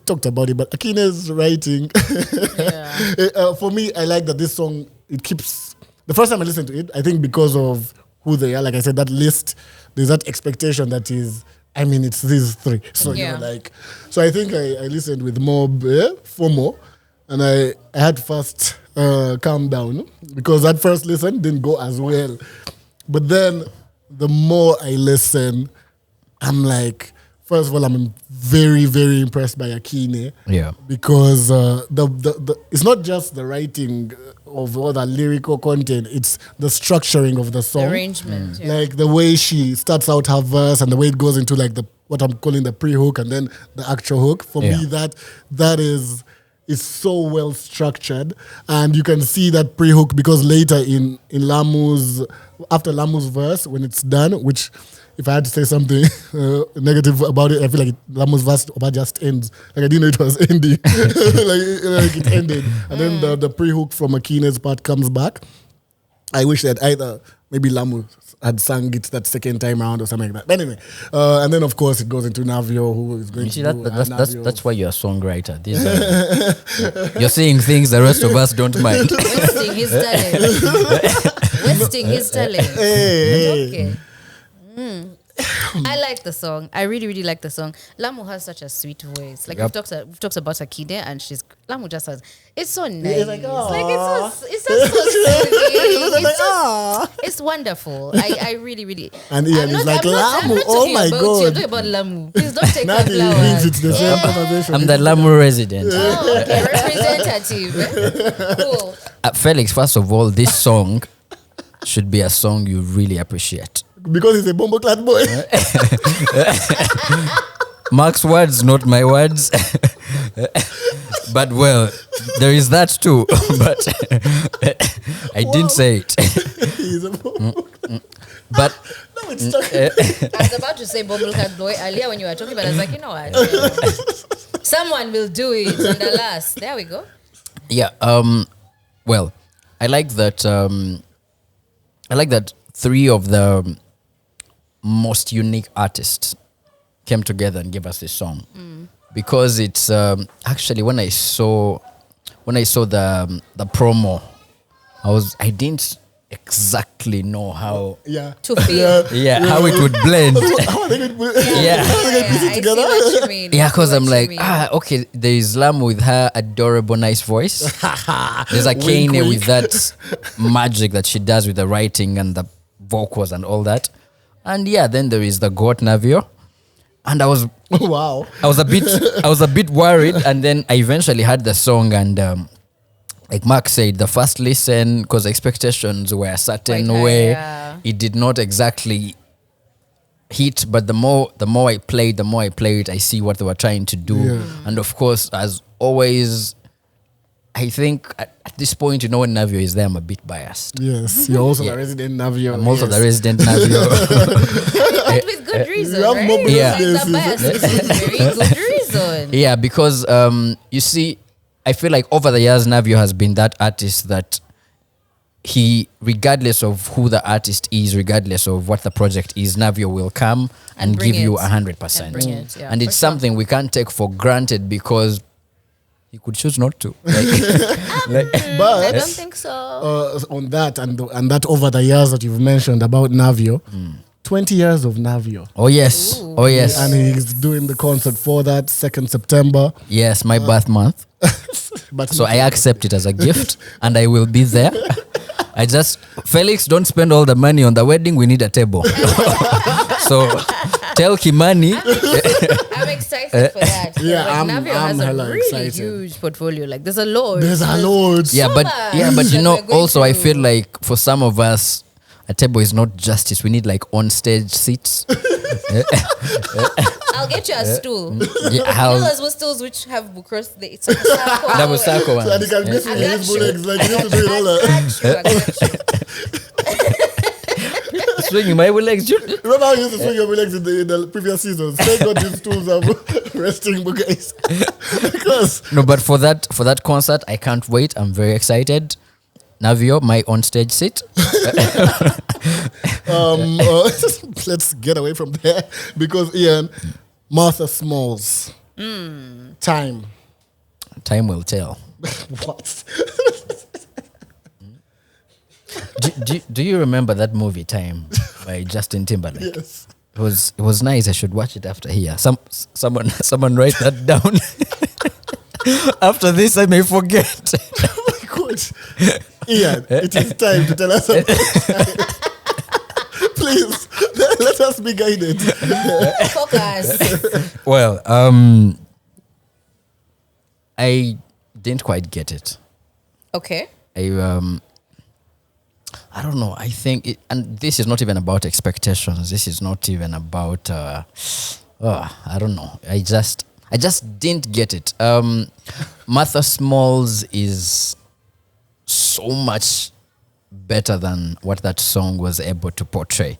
talked about it, but Akine's writing, for me, I like that this song, it keeps, the first time I listened to it, I think because of who they are, like I said, that list, there's that expectation that is, I mean, it's these three. So, so I think I listened with more FOMO, and I had to first calm down, because that first listen didn't go as well. But then, the more I listen, I'm like, first of all, I'm very, very impressed by Akeine. Yeah. Because the it's not just the writing of all the lyrical content, it's the structuring of the song. The arrangement. Like the way she starts out her verse and the way it goes into like what I'm calling the pre-hook and then the actual hook. For me, that is so well structured. And you can see that pre-hook because later in after Lamu's verse, when it's done, which if I had to say something negative about it, I feel like Lamu's verse just ends. Like I didn't know it was ending. like it ended. And then the pre-hook from Akine's part comes back. I wish that either maybe Lamu had sung it that second time around or something like that. But anyway, and then of course it goes into Navio, who is going to do that's why you're a songwriter. You're seeing things the rest of us don't mind. Wasting his talent. Wasting his talent. Okay. I like the song. I really, really like the song. Lamu has such a sweet voice. Like we've talked about Akeine, and Lamu just has. It's so nice. It's like, it's just so sweet. It's wonderful. I really, really. And Ian is like Lamu. Oh my God! I'm talking about Lamu. Please don't take my Nadia flowers. it's the same conversation. I'm the Lamu resident. Oh, okay, representative. Cool. Felix, first of all, this song should be a song you really appreciate. Because he's a Bomboclat boy. Mark's words, not my words. But well, there is that too. But I didn't say it. He's a Bomboclat. But no, it's talking. I was about to say Bomboclat boy earlier when you were talking, but I was like, you know what? Someone will do it. And alas, there we go. Yeah. Well, I like that. I like that three of the most unique artists came together and gave us this song because it's actually when I saw the promo, I didn't exactly know how to feel how it would blend. How they could put it together? I see what you mean. Yeah, because I'm like, okay, there is Lamu with her adorable, nice voice. There's Akeine with that magic that she does with the writing and the vocals and all that. And then there is the goat Navio. And I was a bit worried, and then I eventually had the song, and like Mark said, the first listen, because expectations were a certain way, it did not exactly hit, but the more I played, I see what they were trying to do. Yeah. And of course, as always, I think at this point, when Navio is there, I'm a bit biased. Yes, you're also the resident Navio. I'm also the resident Navio. But with good reason, You have right? more Yeah. It's a bias with very good reason. Yeah, because you see, I feel like over the years, Navio has been that artist that he, regardless of who the artist is, regardless of what the project is, Navio will come and bring give you it. 100%. And bring it, yeah, And for it's sure. something we can't take for granted because he could choose not to. Like, But I don't think so. on that and that over the years that you've mentioned about Navio, 20 years of Navio. oh yes, Ooh. oh yes, And he's doing the concert for that 2nd September. yes, my birth month. But So I accept it as a gift, and I will be there. Felix, don't spend all the money on the wedding. We need a table. So tell Kimani. I'm excited for that. Yeah, Like, I'm Navio has a hella really excited. huge portfolio. Like there's a lot. there's a load. Yeah, but much you know, that we're going also I to- feel like for some of us, a table is not justice. We need like on stage seats. I'll get you a stool. Yeah, You know I'll, those stools which have across the it's a circle. double circle So and one. he can miss I his got you. legs like you need to do it all. I got you. Swinging my legs. Remember how you used to swing your legs in the previous seasons? Thank God these tools are resting, guys. Because No, but for that concert, I can't wait. I'm very excited. Navio, my on stage seat. let's get away from there because Ian, Martha Smallz, Time. Time will tell. What? Do you remember that movie Time by Justin Timberlake? Yes. It was nice. I should watch it after here. Someone write that down. After this, I may forget. Oh my God. Ian, it is time to tell us about time. Please, let us be guided. Focus. Well, I didn't quite get it. Okay. I don't know. I think it, and this is not even about expectations. This is not even about. I don't know. I just didn't get it. Martha Smallz is so much better than what that song was able to portray,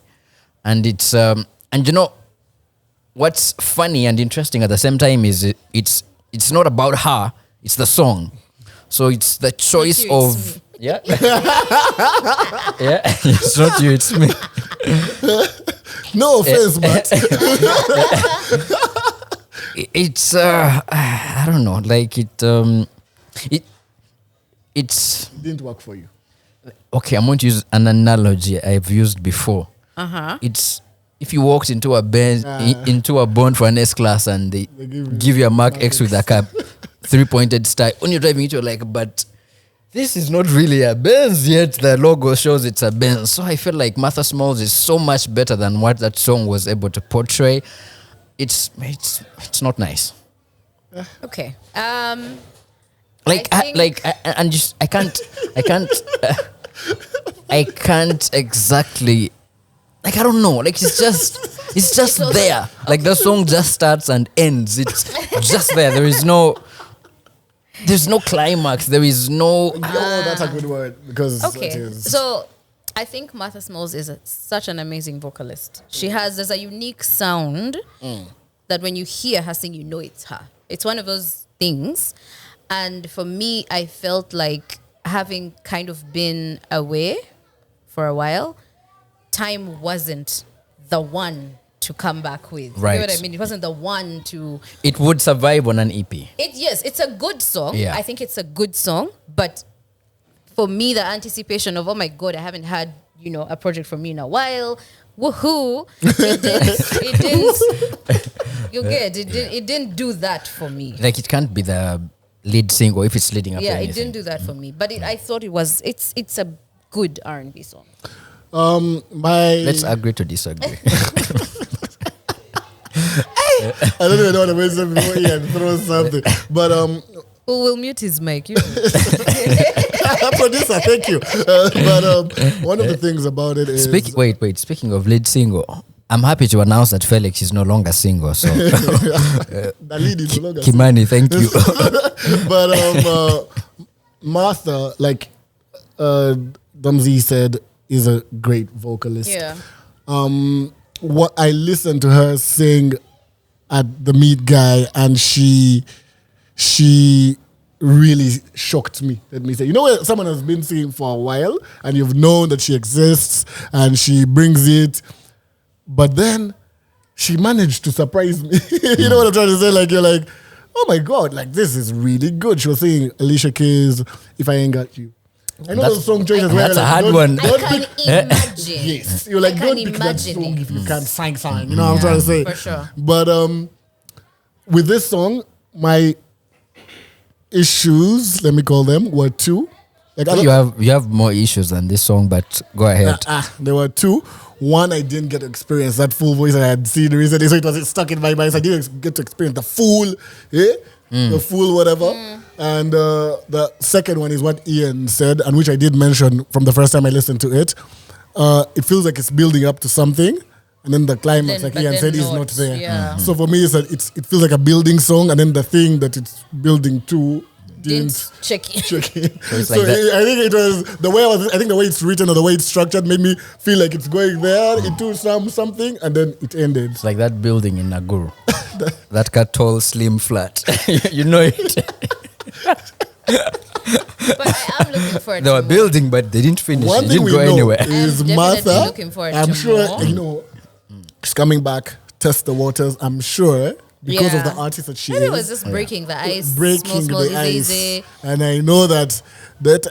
and it's and you know what's funny and interesting at the same time is it's not about her. It's the song, so it's the choice you, it's of. Yeah. Yeah. It's not you, it's me. No offense, but It's I don't know, like it's didn't work for you. okay, I'm going to use an analogy I've used before. Uh-huh. It's if you walked into a bench into a bond for an S class and they give you a Mark X with a cap 3-pointed star. When you're driving it, you're like, but this is not really a Benz, yet the logo shows it's a Benz. So I feel like Martha Smallz is so much better than what that song was able to portray. It's not nice. Okay. I can't exactly, like, I don't know, like it's just there. Like the song just starts and ends. It's just there. There's no climax. There is no. Oh, that's a good word because it Okay. is. So I think Martha Smallz is such an amazing vocalist. There's a unique sound that when you hear her sing, you know it's her. It's one of those things. And for me, I felt like having kind of been away for a while, Time wasn't the one to come back with. Right. You know what I mean? It wasn't the one to... It would survive on an E EP. Yes, it's a good song. Yeah. I think it's a good song. But for me, the anticipation of, oh my God, I haven't had, a project from you in a while. Woohoo. It didn't do that for me. Like it can't be the lead single if it's leading up to Yeah, anything. it didn't do that for me. But I thought it's a good R&B song. Let's agree to disagree. I don't even know what to say before Ian throws something. But Who will mute his mic? producer, thank you. But one of the things about it is Speaking of lead single, I'm happy to announce that Felix is no longer single. So, The lead is no longer Kimani, thank you. But Martha, like Domzi said, is a great vocalist. Yeah. What I listened to her sing at the Meet Guy, and she really shocked me. Let me say, you know, when someone has been singing for a while, and you've known that she exists, and she brings it, but then she managed to surprise me. You know what I'm trying to say? Like, you're like, oh my God, like this is really good. She was singing Alicia Keys, If I Ain't Got You. I know those song choices where that's like, a hard one. I can imagine. Yes, you're like, I don't can pick that imagine song it. if you can't sing. You know what I'm trying to say? For sure. But with this song, my issues, let me call them, were two. Like You have more issues than this song, but go ahead. there were two. One, I didn't get to experience that full voice that I had seen recently, so it was stuck in my mind. So I didn't get to experience the full, the full whatever. And the second one is what Ian said, and which I did mention from the first time I listened to it. It feels like it's building up to something, and then the climax, like Ian said, is not there. Yeah. So for me, it feels like a building song, and then the thing that it's building to didn't check in. check in. it's So like that. I think it was the way I think the way it's written or the way it's structured made me feel like it's going there into something, and then it ended. It's like that building in Naguru. That cat tall, slim, flat. You know it. But I am looking forward They to were more. building, but they didn't finish. One It thing didn't we go know anywhere. is I'm definitely Martha. looking forward I'm to sure more. she's coming back. Test the waters. I'm sure because of Yeah. the artist that she Maybe it is. was just breaking the ice. Breaking small, the ice, easy. and I know that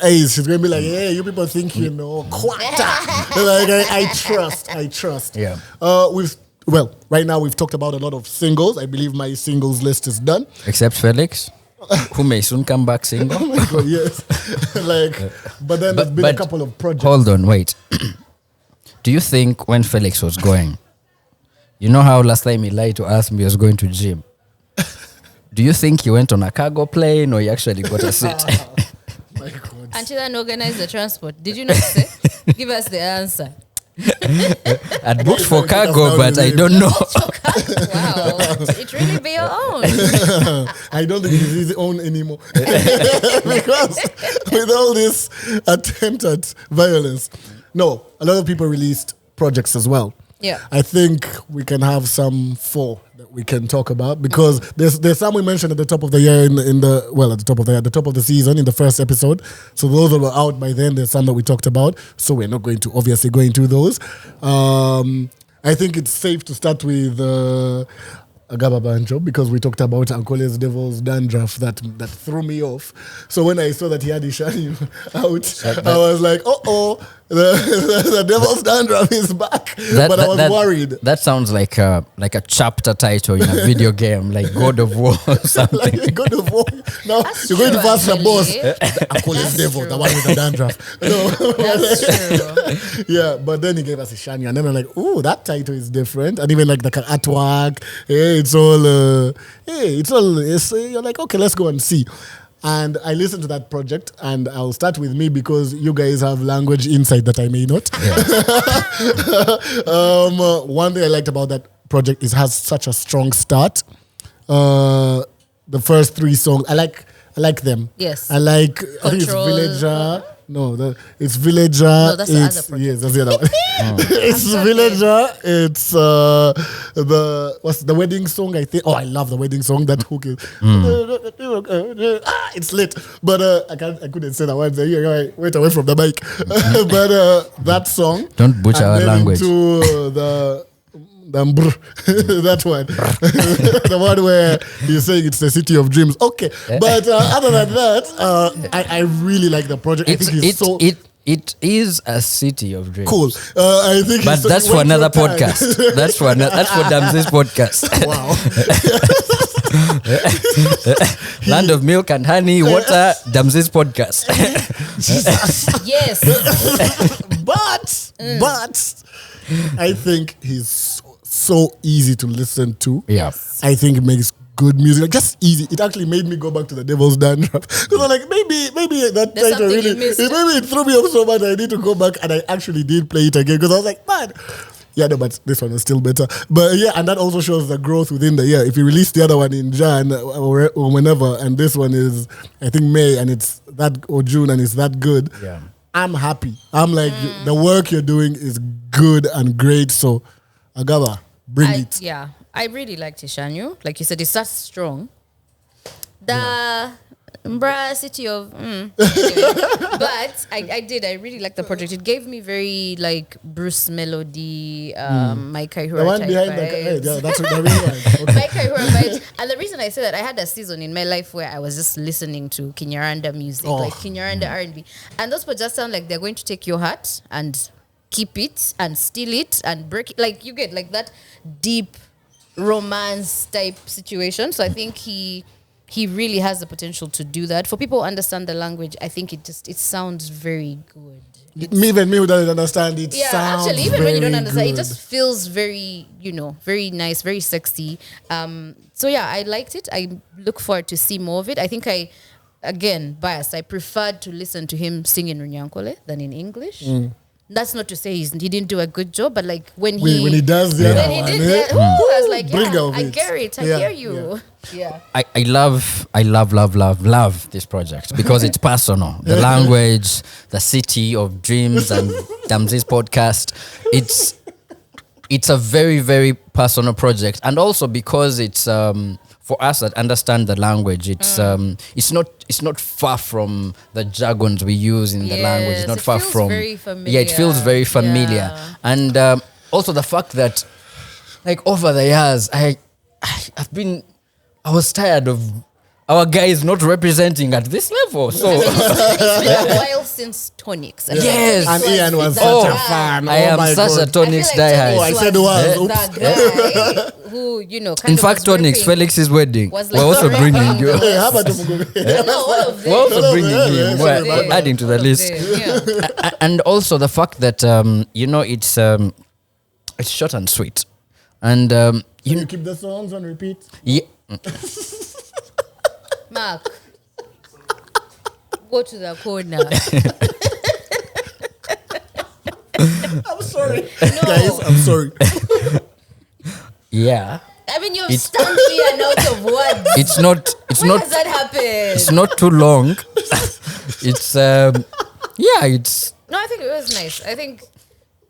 ice. She's gonna be like, "Hey, you people think you know quanta?" Like I trust. Yeah. Right now we've talked about a lot of singles. I believe my singles list is done. Except Felix, who may soon come back single. But yes, but then there's been a couple of projects. Hold on, wait. Do you think when Felix was going, you know how last time he lied to us he was going to gym? Do you think he went on a cargo plane or he actually got a seat? My God. Until I organize the transport. Did you not say? Give us the answer. I'd booked for cargo, but I don't know. Wow. It really be your own. I don't think it's his own anymore. Because with all this attempt at violence, no, a lot of people released projects as well. Yeah. I think we can have some 4 that we can talk about because there's some we mentioned at the top of the year at the top of the season in the first episode. So those that were out by then, there's some that we talked about. So we're not going to obviously go into those. I think it's safe to start with Agaba Banjo because we talked about Ankole's Devil's Dandruff that threw me off. So when I saw that he had Ishanyu out, I was like, the Devil's Dandruff is back. But I was worried. That sounds like a chapter title in a video game, like God of War or something. Like God of War. Now That's you're going to true, fast the boss. actually. Ankole's That's Devil, true. the one with the dandruff. No. That's true. Yeah, but then he gave us Ishanyu, and then I'm like, ooh, that title is different. And even like the artwork, you're like, okay, let's go and see. And I listened to that project, and I'll start with me because you guys have language insight that I may not. Yeah. One thing I liked about that project is it has such a strong start. The first 3 songs, I like them. Yes. I think it's Control. Villager. No, it's Villager. No, that's the other project. Yes, that's the other one. It's Villager. It's the wedding song, I think. Oh, I love the wedding song. That hook is it's lit. But I couldn't say that one. So I went away from the mic. But that song. Don't butcher and our then language. Into that one. The one where he's saying it's the city of dreams. Okay. But other than that, I really like the project. I think he's so It is a city of dreams. cool. I think But he's so, that's he for went another through time. podcast. That's for Damsey's podcast. Wow. Land of milk and honey, water, Damsey's podcast. Yes. But I think he's so easy to listen to. Yeah. I think it makes good music, like just easy. It actually made me go back to the Devil's Dandruff because I'm like, maybe that There's title something you really, missed. maybe it threw me off so much. I need to go back, and I actually did play it again because I was like, man, Yeah, no, but this one was still better. But yeah, and that also shows the growth within the year. If you release the other one in Jan or whenever, and this one is, I think, May, and it's that, or June, and it's that good, I'm happy. I'm like, the work you're doing is good and great. So, Agaba, bring it. Yeah, I really liked Ishanyu. Like you said, it's that strong. The Mbra city of anyway. But I really liked the project. It gave me very like Bruce Melody, my Kaihura The one type behind vibes. that's the real one. Okay. My Kaihura vibes. And the reason I say that, I had a season in my life where I was just listening to Kinyarwanda music, like Kinyarwanda R&B, and those just sound like they're going to take your heart and keep it and steal it and break it. Like you get like that deep romance type situation. So I think he really has the potential to do that. For people who understand the language, I think it sounds very good. Even me who doesn't understand it, sounds actually, even when you don't understand, good. it just feels very, very nice, very sexy. So yeah, I liked it. I look forward to see more of it. I think again, biased, I preferred to listen to him sing in Runyankole than in English. That's not to say he didn't do a good job, but like when he does the other one, I was like, I it. get it. I hear you. Yeah. I love this project because it's personal. The language, the city of dreams, and Damzi's podcast. It's a very, very personal project, and also because it's for us that understand the language, it's not far from the jargons we use in the language. It's not far from. Very familiar. Yeah, it feels very familiar, and also the fact that, like, over the years, I was tired of our guys not representing at this level. So it's been a while since Tonics. Yes, and Ian was such a fan. I am such a Tonics diehard. I said was. The guy who, in fact, Tonics, Felix's wedding. Was we're also bringing you. Hey, how about the No, all of them. We're also bringing him. sorry, We're adding to the list. Yeah. And also the fact that it's short and sweet, and you keep the songs on repeat. Yeah. Mark, go to the corner. I'm sorry. No. Guys, I'm sorry. Yeah. I mean, you've stunned me and out of words. It's not Does that happen? it's not too long. It's it's No, I think it was nice. I think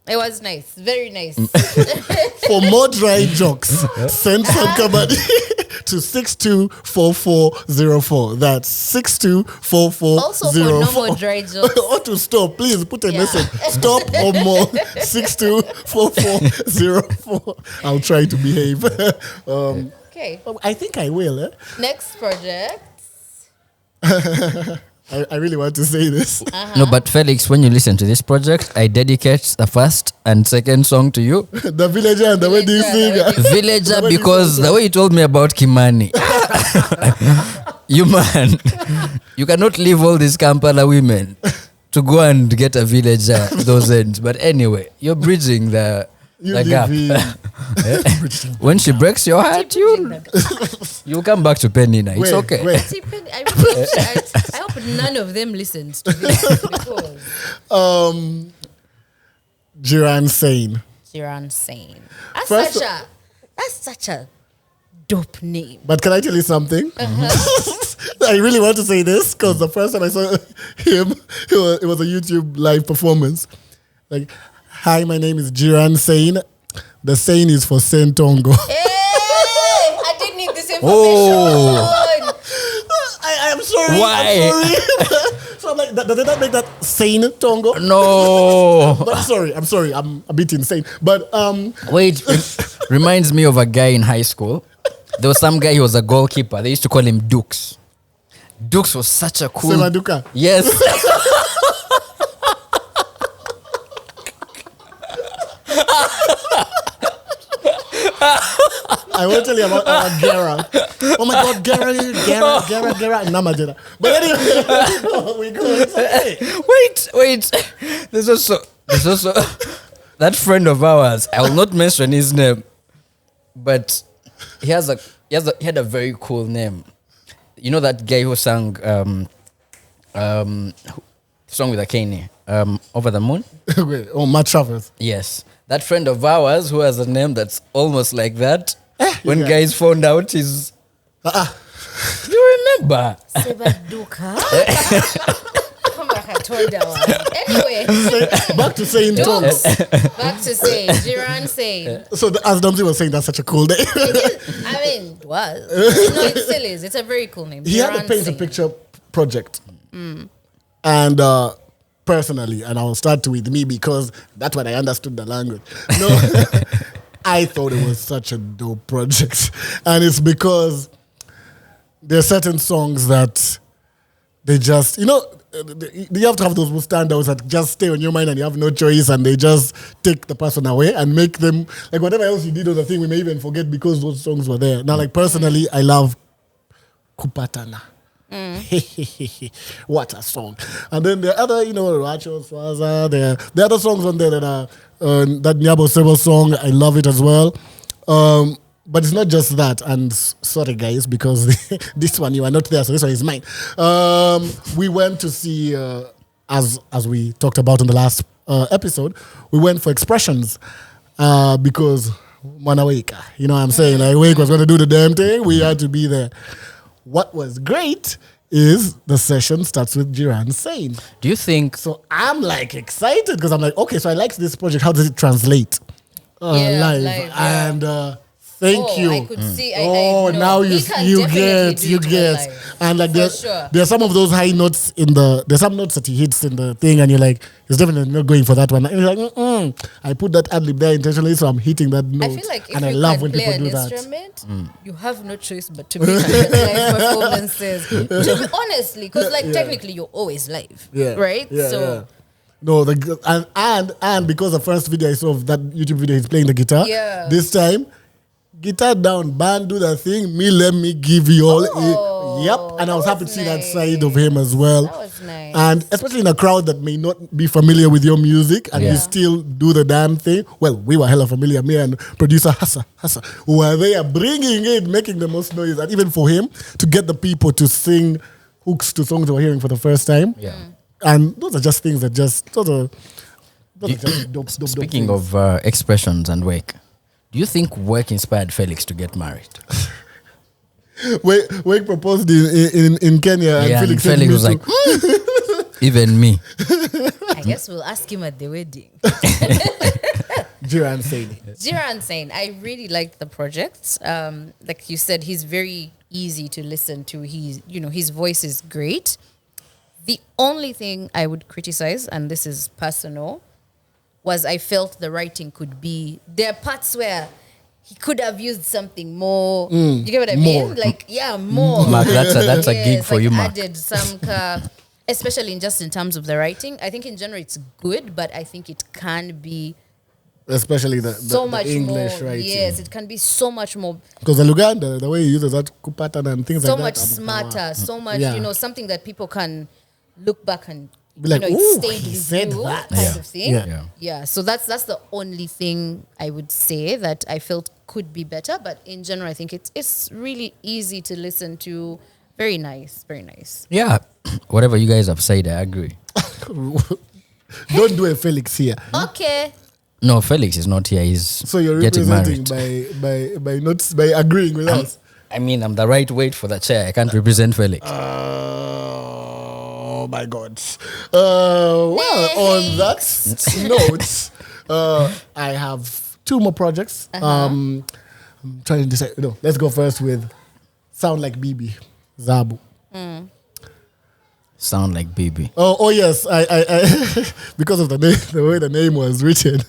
it was nice. Very nice. For more dry jokes, send some company to 624404. That's 624404. Also, for no more dry jokes. Or to stop, please put a message. Stop or more. 624404. I'll try to behave. Okay. I think I will. Next project. I really want to say this. No, but Felix, when you listen to this project, I dedicate the first and second song to you. The villager and the wedding singer. Villager, because the way you told me about Kimani. You man, you cannot leave all these Kampala women to go and get a villager those ends. But anyway, you're bridging the gap. When she breaks your heart, you'll come back to Penina. It's okay. See, I hope none of them listened to this because Jiran Seyn. Jiran Seyn. That's such a dope name. But can I tell you something? I really want to say this because the first time I saw him, it was a YouTube live performance. Like, hi, my name is Jiran Seyn. The Seyn is for Seyn Tongo. Hey, I didn't need this information. I'm sorry. Why? I'm sorry. So I'm like, does that make that Seyn Tongo? No. But I'm sorry. I'm a bit insane. But Wait, reminds me of a guy in high school. There was some guy, he was a goalkeeper. They used to call him Dukes. Dukes was such a cool... Semaduka. Yes. I will tell you about Gera. Oh my God, Gera, Namajera. But anyway, we go. Hey. Wait. There's also that friend of ours. I will not mention his name, but he had a very cool name. You know that guy who sang song with Akeine, Over the Moon. Wait, Matt Travers. Yes. That friend of ours who has a name that's almost like that. When Yeah. guys found out his... You remember? Sebaduka. Anyway, Back to saying talks. back to Seyn. Jiran Seyn. So as Damsi was saying, that's such a cool name. I mean, it was. No, it still is. It's a very cool name. He had a Jiran paint a Seyn. picture project. And personally, and I'll start with me because that's when I understood the language. No, I thought it was such a dope project. And it's because there are certain songs that they just, you have to have those standouts that just stay on your mind and you have no choice and they just take the person away and make them, like whatever else you did on the thing, we may even forget because those songs were there. Now, like personally, I love Kupatana. What a song. And then the other, Racho Swaza, the other songs on there that are, that Nyabo Sebo song, I love it as well. But it's not just that, and sorry guys, because this one you are not there, so this one is mine. We went to see, as we talked about in the last episode, we went for expressions because Manaweka, you know what I'm saying? Like Wake was going to do the damn thing, we had to be there. What was great is the session starts with Jiran Seyn. Do you think... So I'm like excited because I'm like, okay, so I like this project. How does it translate live? Yeah. And thank you. I could see. Now you get. And like there's some of those high notes there's some notes that he hits in the thing, and you're like, he's definitely not going for that one. And you're like, I put that ad lib there intentionally, so I'm hitting that note. I feel like if and I you love can when play people an do that. instrument, you have no choice but to make live performances. To be honestly, because technically you're always live, right? Yeah. No, and because the first video I saw of that YouTube video, he's playing the guitar. Yeah. This time, guitar down, band do that thing. Let me give you all. Yep. And I was happy to see that side of him as well. That was nice. And especially in a crowd that may not be familiar with your music, and you still do the damn thing. Well, we were hella familiar. Me and producer Hassa, who were there bringing it, making the most noise, and even for him to get the people to sing hooks to songs they were hearing for the first time. Yeah. And those are just things that just dope. Speaking things. of expressions and work, do you think work inspired Felix to get married? Wake proposed in Kenya, and Felix was like, even me. I guess we'll ask him at the wedding. Jiran Seyn. Jiran Seyn, I really liked the project. Like you said, he's very easy to listen to. His voice is great. The only thing I would criticize, and this is personal, was I felt the writing could be... There are parts where he could have used something more. You get what I mean? More. Like, more. Mark, that's a gig for like you, Mark. Added some... especially in terms of the writing. I think in general it's good, but I think it can be... Especially the much English more, writing. Yes, it can be so much more... Because the Luganda, the way he uses that kupatana and things so like that. much smarter, so much, something that people can look back and be like, it ooh, stayed he with said you that. kind of thing. Yeah. So that's the only thing I would say that I felt could be better. But in general, I think it's really easy to listen to. Very nice, very nice. Yeah, whatever you guys have said, I agree. Don't do a Felix here. Okay. No, Felix is not here. He's So you're getting representing married. by agreeing with us. I mean, I'm the right weight for the chair. I can't represent Felix. Oh my God. On that note, I have two more projects. I'm trying to decide. No, let's go first with Sound Like Bibi, Zabu. Sound like Bibi. Oh yes, I because of the name, the way the name was written,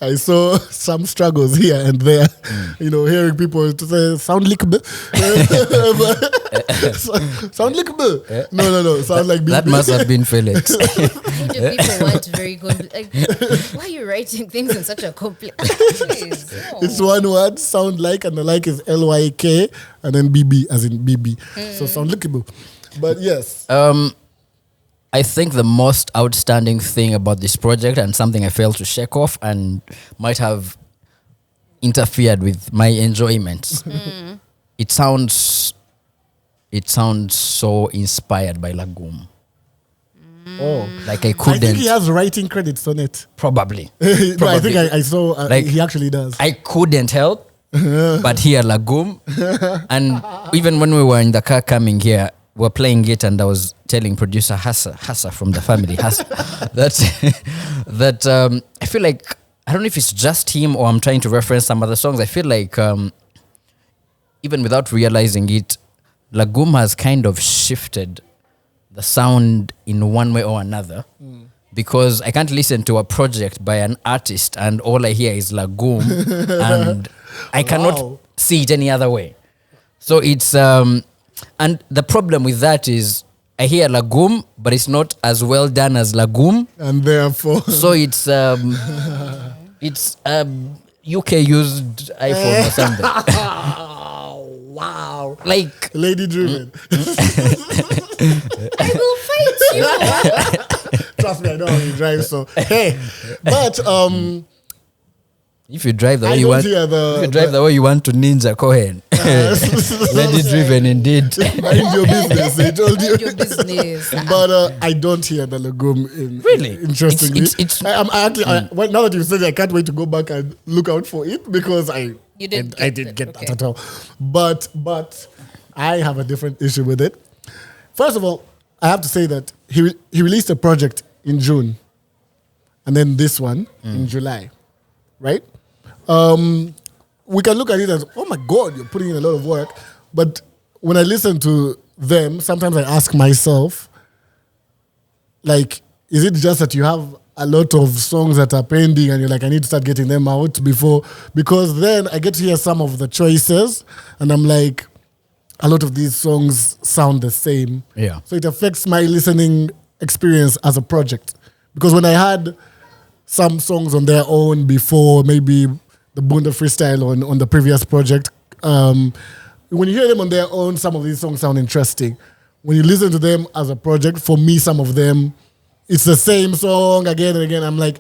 I saw some struggles here and there. Hearing people to say sound like sound like no, sound like Bibi. That must have been Felix. Kind of people want very good. Like, why are you writing things in such a complex? Please, no. It's one word, sound like, and the like is LYK, and then BB as in BB. So sound likable. But yes. I think the most outstanding thing about this project, and something I failed to shake off and might have interfered with my enjoyment, it sounds so inspired by Lagum. Like I I couldn't. think he has writing credits on it. Probably. No, I think I saw Like, he actually does. I couldn't help but hear Lagum. And even when we were in the car coming here, we were playing it, and I was telling producer Hassa from the family, Hassa, that I feel like, I don't know if it's just him or I'm trying to reference some other songs. I feel like even without realizing it, Lagum has kind of shifted the sound in one way or another. Because I can't listen to a project by an artist and all I hear is Lagum and I cannot see it any other way. So it's and the problem with that is I hear Lagum, but it's not as well done as Lagum, and therefore, so it's UK used iPhone or something. wow, like lady driven. I will fight you. Trust me, I know how you drive. So hey, but if you drive the way I you don't want, hear if you drive the way you want to Ninja Kohen, lady driven indeed. mind your business. They told you. Mind your business. But I don't hear the Lagum in Really? interestingly. It's I'm actually well, now that you said it, I can't wait to go back and look out for it because I didn't get that at all. But I have a different issue with it. First of all, I have to say that he released a project in June, and then this one in July, right? We can look at it as, oh my God, you're putting in a lot of work. But when I listen to them, sometimes I ask myself, like, is it just that you have a lot of songs that are pending and you're like, I need to start getting them out before? Because then I get to hear some of the choices and I'm like, a lot of these songs sound the same. Yeah. So it affects my listening experience as a project. Because when I had some songs on their own before, maybe the Bunda freestyle on the previous project, when you hear them on their own, some of these songs sound interesting. When you listen to them as a project, for me, some of them, it's the same song again and again. I'm like,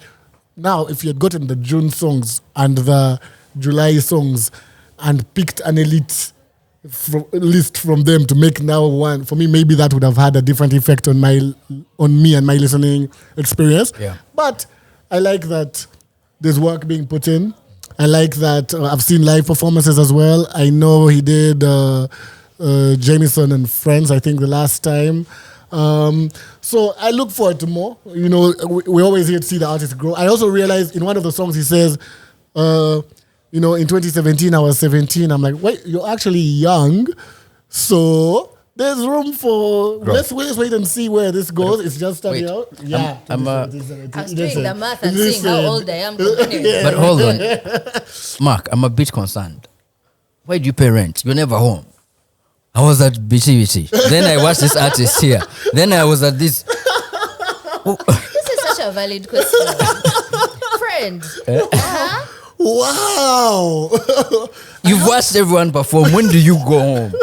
now, if you had gotten the June songs and the July songs and picked an elite list from them to make now one, for me, maybe that would have had a different effect on me and my listening experience. Yeah. But I like that there's work being put in. I like that I've seen live performances as well. I know he did Jameson and Friends, I think, the last time. So I look forward to more. You know, we always here to see the artist grow. I also realized in one of the songs he says, you know, in 2017 I was 17. I'm like, wait, you're actually young. So there's room for, let's wait and see where this goes. It's just starting out. Yeah. I was doing the math and seeing how old I am. But hold on. Mark, I'm a bit concerned. Why do you pay rent? You're never home. I was at BTBT. Then I watched this artist here. Then I was at this. This is such a valid question. Friend. Wow. You've watched everyone perform. When do you go home?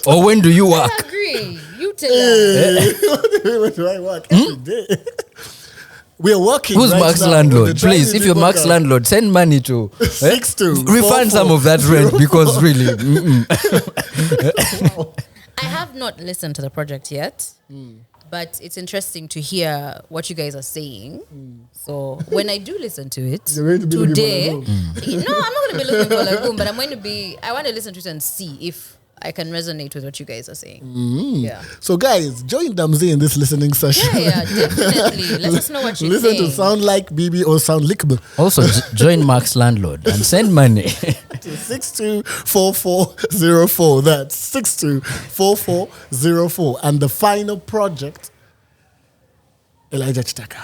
Or when do you work? I agree. You tell us. When do I work? Every day. We are working. Who's right Mark's now. landlord? Please, if you're Mark's landlord, send money to 62 refund some of that rent because really. I have not listened to the project yet, but it's interesting to hear what you guys are saying. So when I do listen to it You're going to be today, looking for no, I'm not going to be looking for Lagoon, but I want to listen to it and see if I can resonate with what you guys are saying. Yeah. So guys, join Damzi in this listening session. Yeah, definitely. Let us know what you Listen think. to sound like Bibi or sound lickable. Also, join Mark's landlord and send money. 624404. That's 624404. And the final project, Elijah Kitaka.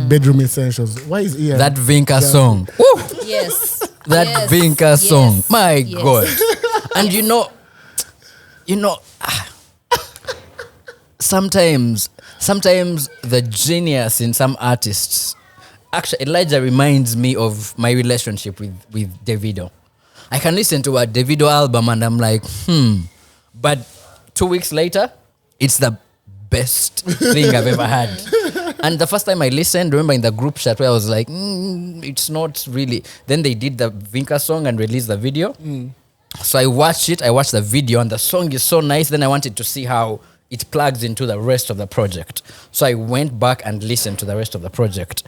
Bedroom Essentials. Why is he That Vinka song. Woo! Yes. That Yes. Vinka song. Yes. My Yes. God. And you know, sometimes the genius in some artists, actually Elijah reminds me of my relationship with Davido. I can listen to a Davido album and I'm like, but 2 weeks later, it's the best thing I've ever had. And the first time I listened, remember in the group chat where I was like, it's not really. Then they did the Vinka song and released the video. So I watched the video and the song is so nice. Then I wanted to see how it plugs into the rest of the project. So I went back and listened to the rest of the project.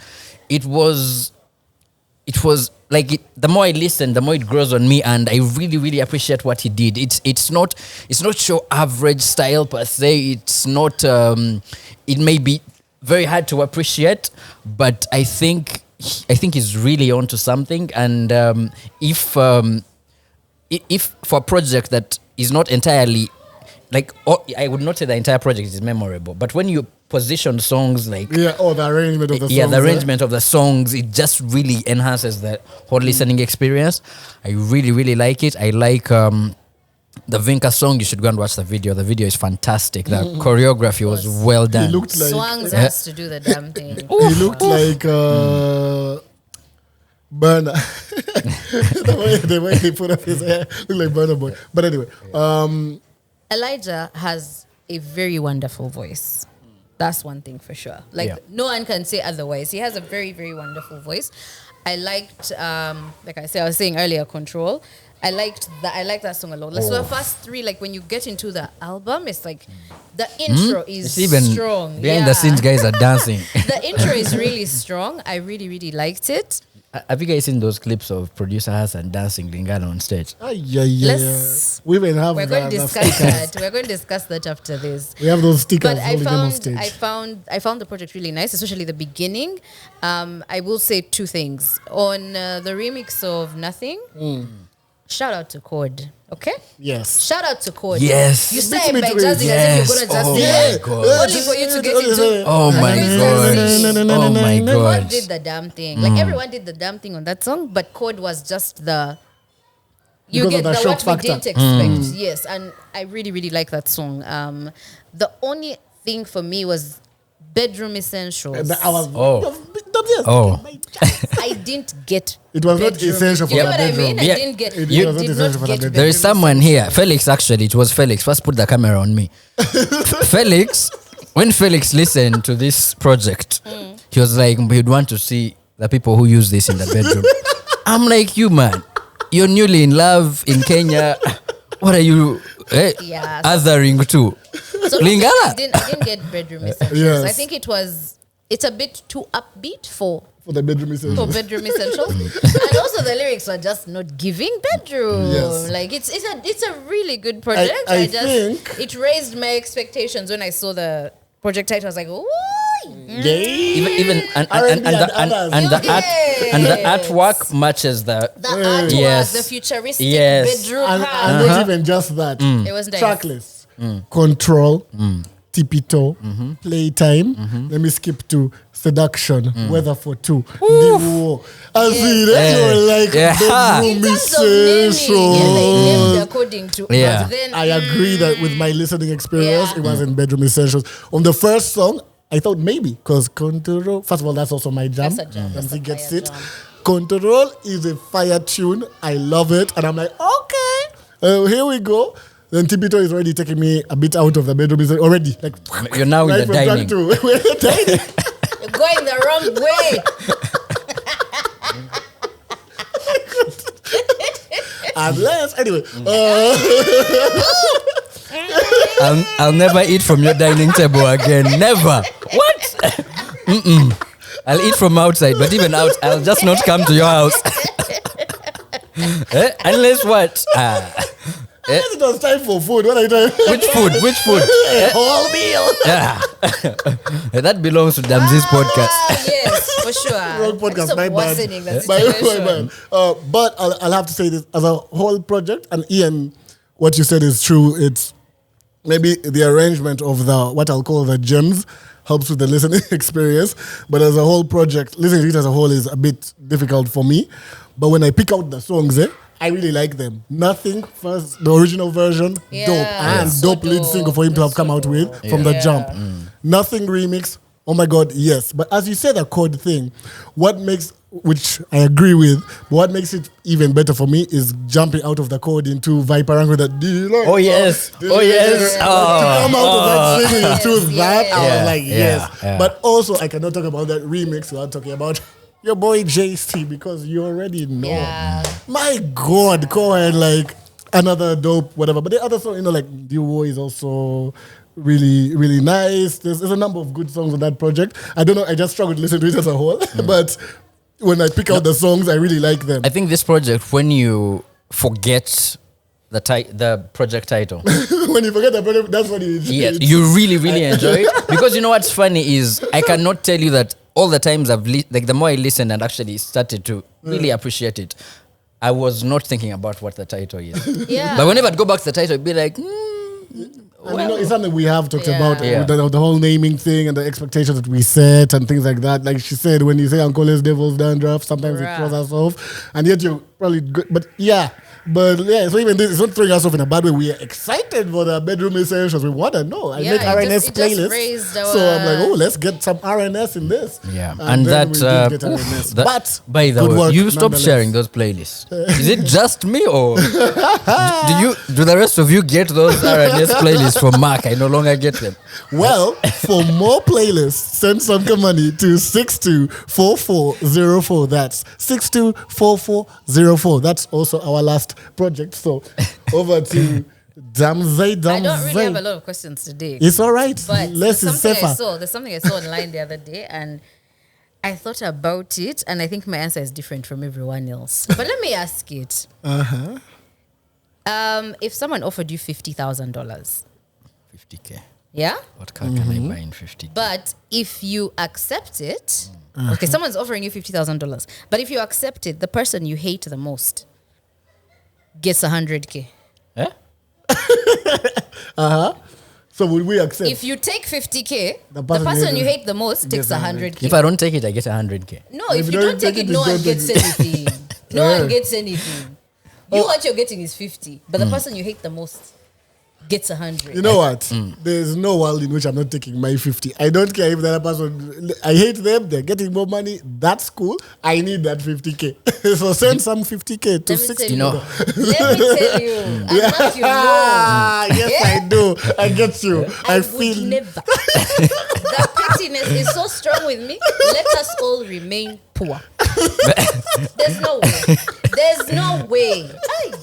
It was like the more I listen, the more it grows on me, and I really, really appreciate what he did. It's not show average style per se. It's not. It may be very hard to appreciate, but I think he's really onto something. And if for a project that is not entirely I would not say the entire project is memorable, but when you position songs the arrangement of the songs. Yeah, the arrangement of the songs, it just really enhances the whole listening experience. I really, really like it. I like the Vinka song. You should go and watch the video. The video is fantastic. The choreography was well done. He looked like Swangs has to do the damn thing. He looked like Burner. the way he put up his hair looked like Burner Boy. But anyway, Elijah has a very wonderful voice. That's one thing for sure. No one can say otherwise. He has a very, very wonderful voice. I liked, like I was saying earlier, Control. I liked that song a lot. So the first three, when you get into the album, it's like the intro is strong. Behind the scenes, guys are dancing. The intro is really strong. I really, really liked it. Have you guys seen those clips of producer Hassan dancing Lingala on stage? We even have. We're going to discuss that. We're going to discuss that after this. We have those stickers. But I found the project really nice, especially the beginning. I will say two things on the remix of Nothing. Shout out to Code. Okay? Yes. Shout out to Code. Yes. You say by jazzing as if you're gonna just only for you to get into. Oh my god. Oh my god. Code did the damn thing. Everyone did the damn thing on that song, but Code was just the you because get the what factor. We didn't expect. Yes, and I really, really like that song. The only thing for me was Bedroom Essentials. I didn't get it was not essential for you the know bedroom. what I mean? I didn't get There is someone here. Felix, actually, it was Felix. First put the camera on me. Felix, when Felix listened to this project, he was like, he'd want to see the people who use this in the bedroom. I'm like, you man, you're newly in love in Kenya. What are you othering to? So Lingala? I didn't get Bedroom Essentials. Yes. I think it's a bit too upbeat for the bedroom essentials. For Bedroom Essentials. And also the lyrics are just not giving bedroom. Yes. It's a really good project. I think it raised my expectations when I saw the project title. I was like, ooh. Even the artwork matches the artwork, the futuristic bedroom. And not even just that. It was nice. Tracklist. Control, Tipito, Playtime. Let me skip to Seduction, Weather for Two. I see that bedroom essentials. According to I agree that with my listening experience, it wasn't bedroom essentials. On the first song, I thought maybe because Control. First of all, that's also my jam. That's a jam. Once he gets it, Control is a fire tune. I love it, and I'm like, okay, here we go. Then Tipito is already taking me a bit out of the bedroom. Is already like you're now in the dining. You're going the wrong way. Unless anyway, I'll never eat from your dining table again. Never. What? I'll eat from outside, but even out, I'll just not come to your house. Unless what? It was time for food. What are you doing? Which food? Whole meal. That belongs to Damzi's podcast. Yes, for sure. Wrong podcast. My bad. My but I'll have to say this as a whole project. And Ian, what you said is true. It's maybe the arrangement of what I'll call the gems helps with the listening experience. But as a whole project, listening to it as a whole is a bit difficult for me. But when I pick out the songs, I really like them. Nothing first, the original version, dope. And so dope lead single for him to have come out with from the jump. Nothing remix, oh my God, yes. But as you said, the chord thing, which I agree with, but what makes it even better for me is jumping out of the chord into Viperang with that. Oh yes. To come out of that singing into that, I was like, yes. But also, I cannot talk about that remix without talking about your boy Jaycee, because you already know. Yeah. My God, Kohen, another dope, whatever. But the other song, like Duo is also really, really nice. There's a number of good songs on that project. I don't know, I just struggle to listen to it as a whole. But when I pick out the songs, I really like them. I think this project, when you forget the project title. When you forget the project, that's when you enjoy it. You really, really enjoy it. Because you know what's funny is I cannot tell you that all the times the more I listened and actually started to really appreciate it, I was not thinking about what the title is. Yeah. But whenever I'd go back to the title, I'd be like, and it's something we have talked about, the whole naming thing and the expectations that we set and things like that. Like she said, when you say Uncle Les Devil's Dandruff, sometimes it throws us off. And yet you're probably good. But so even this, it's not throwing us off in a bad way. We are excited for the bedroom essentials. We want to know. I make RNS playlists. So I'm like, let's get some RNS in this. Yeah. And that, we did get RNS. But by the way, you stop sharing those playlists. Is it just me or do the rest of you get those RNS playlists from Mark? I no longer get them. Well, for more playlists, send some money to 624404. That's 624404. That's also our last project. So over to Damzay. I don't really have a lot of questions today. It's all right. But there's something I saw online the other day, and I thought about it, and I think my answer is different from everyone else. But let me ask it. If someone offered you $50,000, 50K. Yeah? What car can I buy in 50K? But if you accept it, okay, someone's offering you $50,000. But if you accept it, the person you hate the most gets 100K. Eh? So would we accept? If you take 50K, the person you hate the most takes 100K. If I don't take it, I get 100K. No, if you don't take it, no one gets anything. No one gets anything. What you're getting is 50, but the person you hate the most gets 100. You know what? There's no world in which I'm not taking my 50. I don't care if the other person, I hate them, they're getting more money. That's cool. I need that 50K. So send some 50K to 60. Let me tell you. Yes, I do. I get you. I feel never. The pettiness is so strong with me. Let us all remain poor. There's no way. There's no way.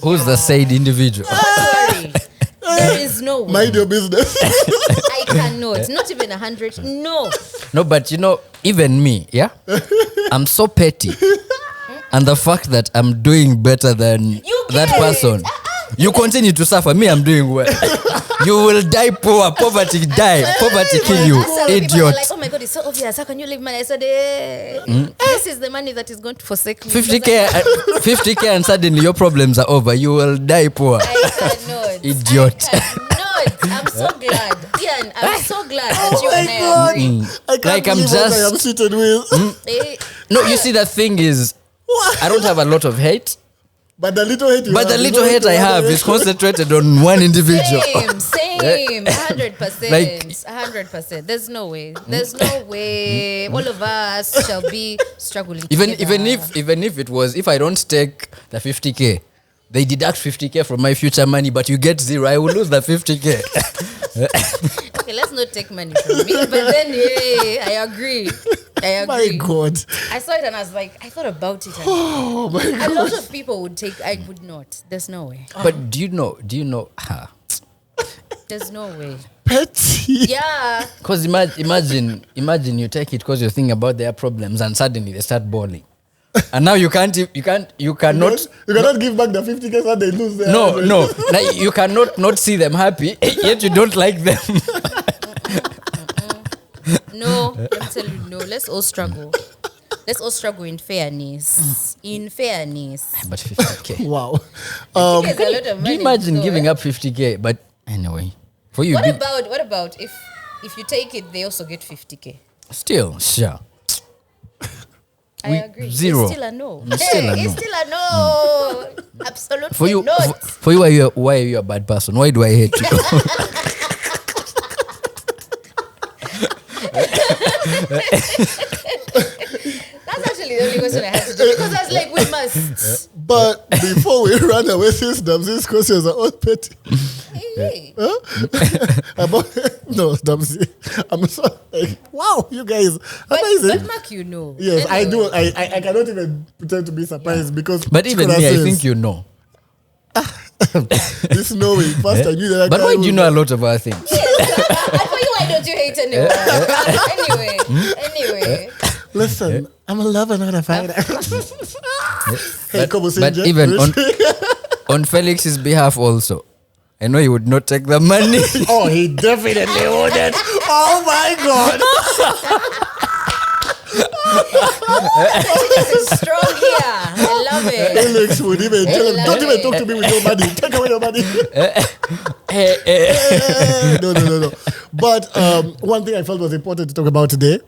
Who's the said individual? Sorry. There is no way. Mind your business. I cannot. Not even 100. No. No, but even me, I'm so petty. And the fact that I'm doing better than that person, you continue to suffer. Me, I'm doing well. You will die poor. Poverty kill you. Idiot. Like, oh my God, it's so obvious. How can you leave money? I said, this is the money that is going to forsake me. 50K and suddenly your problems are over. You will die poor. I cannot. Idiot. I cannot. I'm so glad. Ian, I'm so glad that you and I agree. I can't believe what I am seated with. No, you see, the thing is, I don't have a lot of hate. But the little hate I have is concentrated on one individual. Same. 100%. 100%. There's no way. All of us shall be struggling Even together. if I don't take the 50K, they deduct 50K from my future money, but you get 0, I will lose the 50K. Okay, let's not take money from me. But then, I agree. My God. I saw it and I was like, I thought about it. Oh my God. A lot of people would take. I would not. There's no way. But do you know? There's no way. Petty. Yeah. Because imagine you take it because you're thinking about their problems and suddenly they start bawling. And now you cannot You cannot give back the 50K so they lose their No. Now you cannot not see them happy, yet you don't like them. No, let me tell you, no. Let's all struggle. Let's all struggle in fairness. But 50K. Wow. Can you imagine giving up 50K? But anyway, for you. What about if you take it, they also get 50K? Still, sure. I agree. 0. It's still a no. It's still a no. Absolutely for you, not. For you, why are you a bad person? Why do I hate you? That's actually the only question I had to do because I was like, we must. But before we run away, these questions are all petty. Hey. No, Damsy. I'm so wow, you guys, amazing. But Mark, Yes, anyway. I do. I cannot even pretend to be surprised because. But even me, I think you know. This knowing. First I knew that. But why do you know a lot of other things? Yes, I for you, why don't you hate anyone? Anyway. Listen, I'm a lover, not a fighter. Hey, But even on Felix's behalf also, I know he would not take the money. Oh, he definitely wouldn't. Oh my God. This is strong here. I love it. Felix would even tell him, don't even talk to me with your money. Take away your money. No. But one thing I felt was important to talk about today,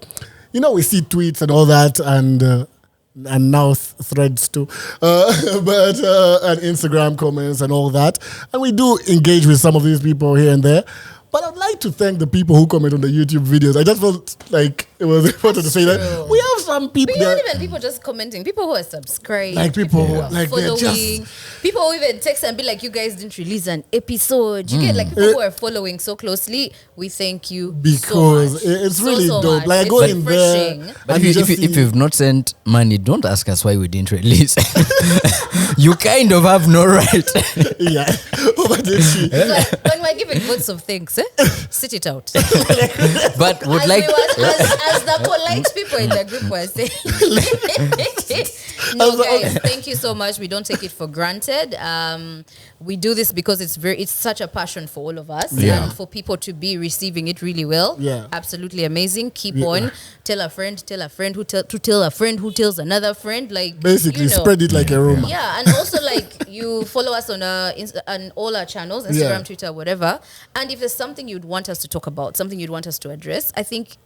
you know, we see tweets and all that, and now threads too, and Instagram comments and all that, and we do engage with some of these people here and there. But I'd like to thank the people who comment on the YouTube videos. I just felt like it was important to say that we have some people. Beyond even people just commenting, people who are subscribed, like people who like following, people who even text and be like, "You guys didn't release an episode." You get like people who are following so closely. We thank you because so much. It's really so dope. much. Like it's go in there. But if you've not sent money, don't ask us why we didn't release. You kind of have no right. Yeah. What did she? When we're giving votes of thanks, sit it out. But would as like as the polite people in the group were saying. No, guys, thank you so much. We don't take it for granted. We do this because it's such a passion for all of us, and for people to be receiving it really well. Yeah, absolutely amazing. Keep on. Tell a friend who tell a friend who tells another friend. Like basically, spread it like a rumor. Yeah, and also like you follow us on all our channels, Instagram, Twitter, whatever. And if there's something you'd want us to talk about, something you'd want us to address, I think,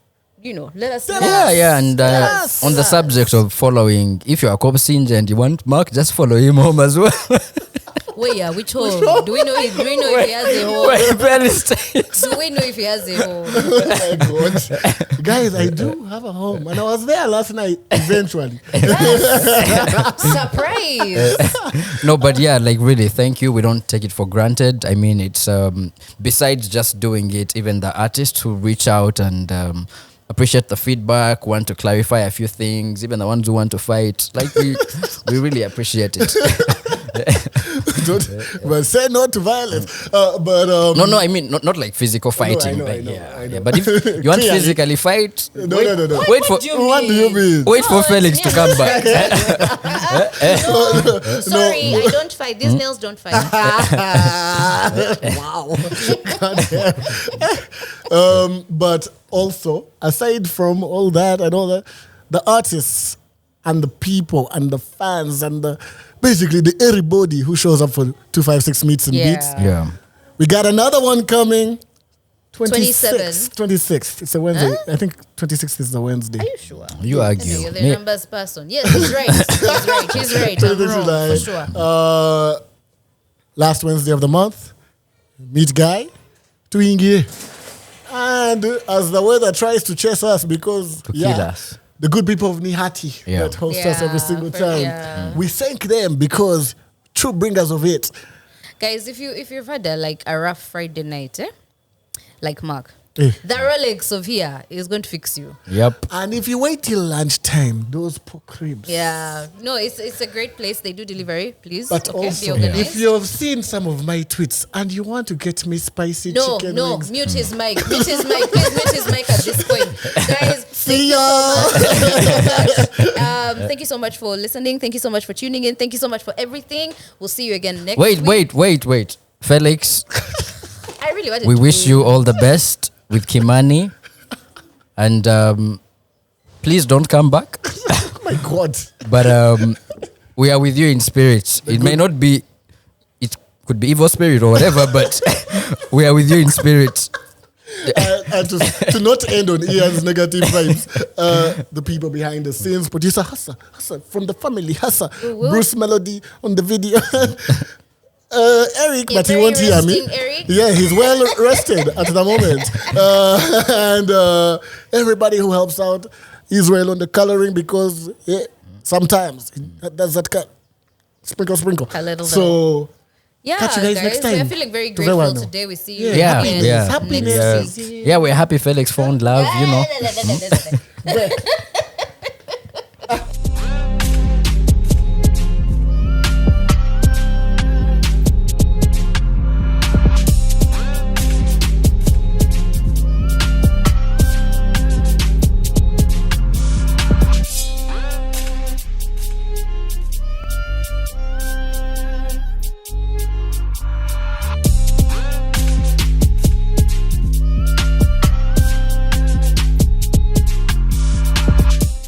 let us know. Yeah, and on the subject of following, if you're a Kopsinja and you want Mark, just follow him home as well. Wait, which home? Do we know if he has a home? Do we know if he has a home? Oh my God. Guys, I do have a home, and I was there last night. Eventually, surprise. No, but yeah, like really, thank you. We don't take it for granted. I mean, it's besides just doing it, even the artists who reach out and appreciate the feedback, want to clarify a few things, even the ones who want to fight, like we really appreciate it. But say no to violence. No, I mean not like physical fighting. I know. But if you want to physically fight, no. Wait for What do you mean? Wait for Felix to come back. Sorry, I don't fight. These nails don't fight. Wow. God. But also, aside from all that and all that, the artists and the people and the fans and basically the everybody who shows up for 256 meets and beats. Yeah. We got another one coming. 26th. 26th. It's a Wednesday. Huh? I think 26th is the Wednesday. Are you sure? You argue. You're the numbers person. Yes, he's right. He's right. I'm wrong, for sure. Last Wednesday of the month, meet Guy, Twingie. And as the weather tries to chase us because kill us. The good people of Nihati that host us every single time. We thank them because true bringers of it. Guys, if you've had a rough Friday night, like Mark, the Rolex of here is going to fix you. Yep. And if you wait till lunchtime, those pork ribs. Yeah. No, it's a great place. They do delivery, please. But also, if you've seen some of my tweets and you want to get me spicy chicken wings. Mute his mic. Please mute his mic at this point. Guys, see y'all. Thank you so much for listening. Thank you so much for tuning in. Thank you so much for everything. We'll see you again next week. Wait. Felix, I really wanted we wish you all the best with Kimani. And please don't come back. Oh my God. But we are with you in spirit. It may not be, it could be evil spirit or whatever, but we are with you in spirit. And to not end on Ian's negative vibes, the people behind the scenes, producer Hassa from the family, Hassa, Bruce Melody on the video. Eric, but he won't hear me. Eric. Yeah, he's well rested at the moment. And everybody who helps out, Israel on the coloring, because sometimes it does that cut. Sprinkle. A little. So yeah, catch you guys next time. We're feeling very grateful today. We see you. Happiness. Yeah, we're happy Felix found love,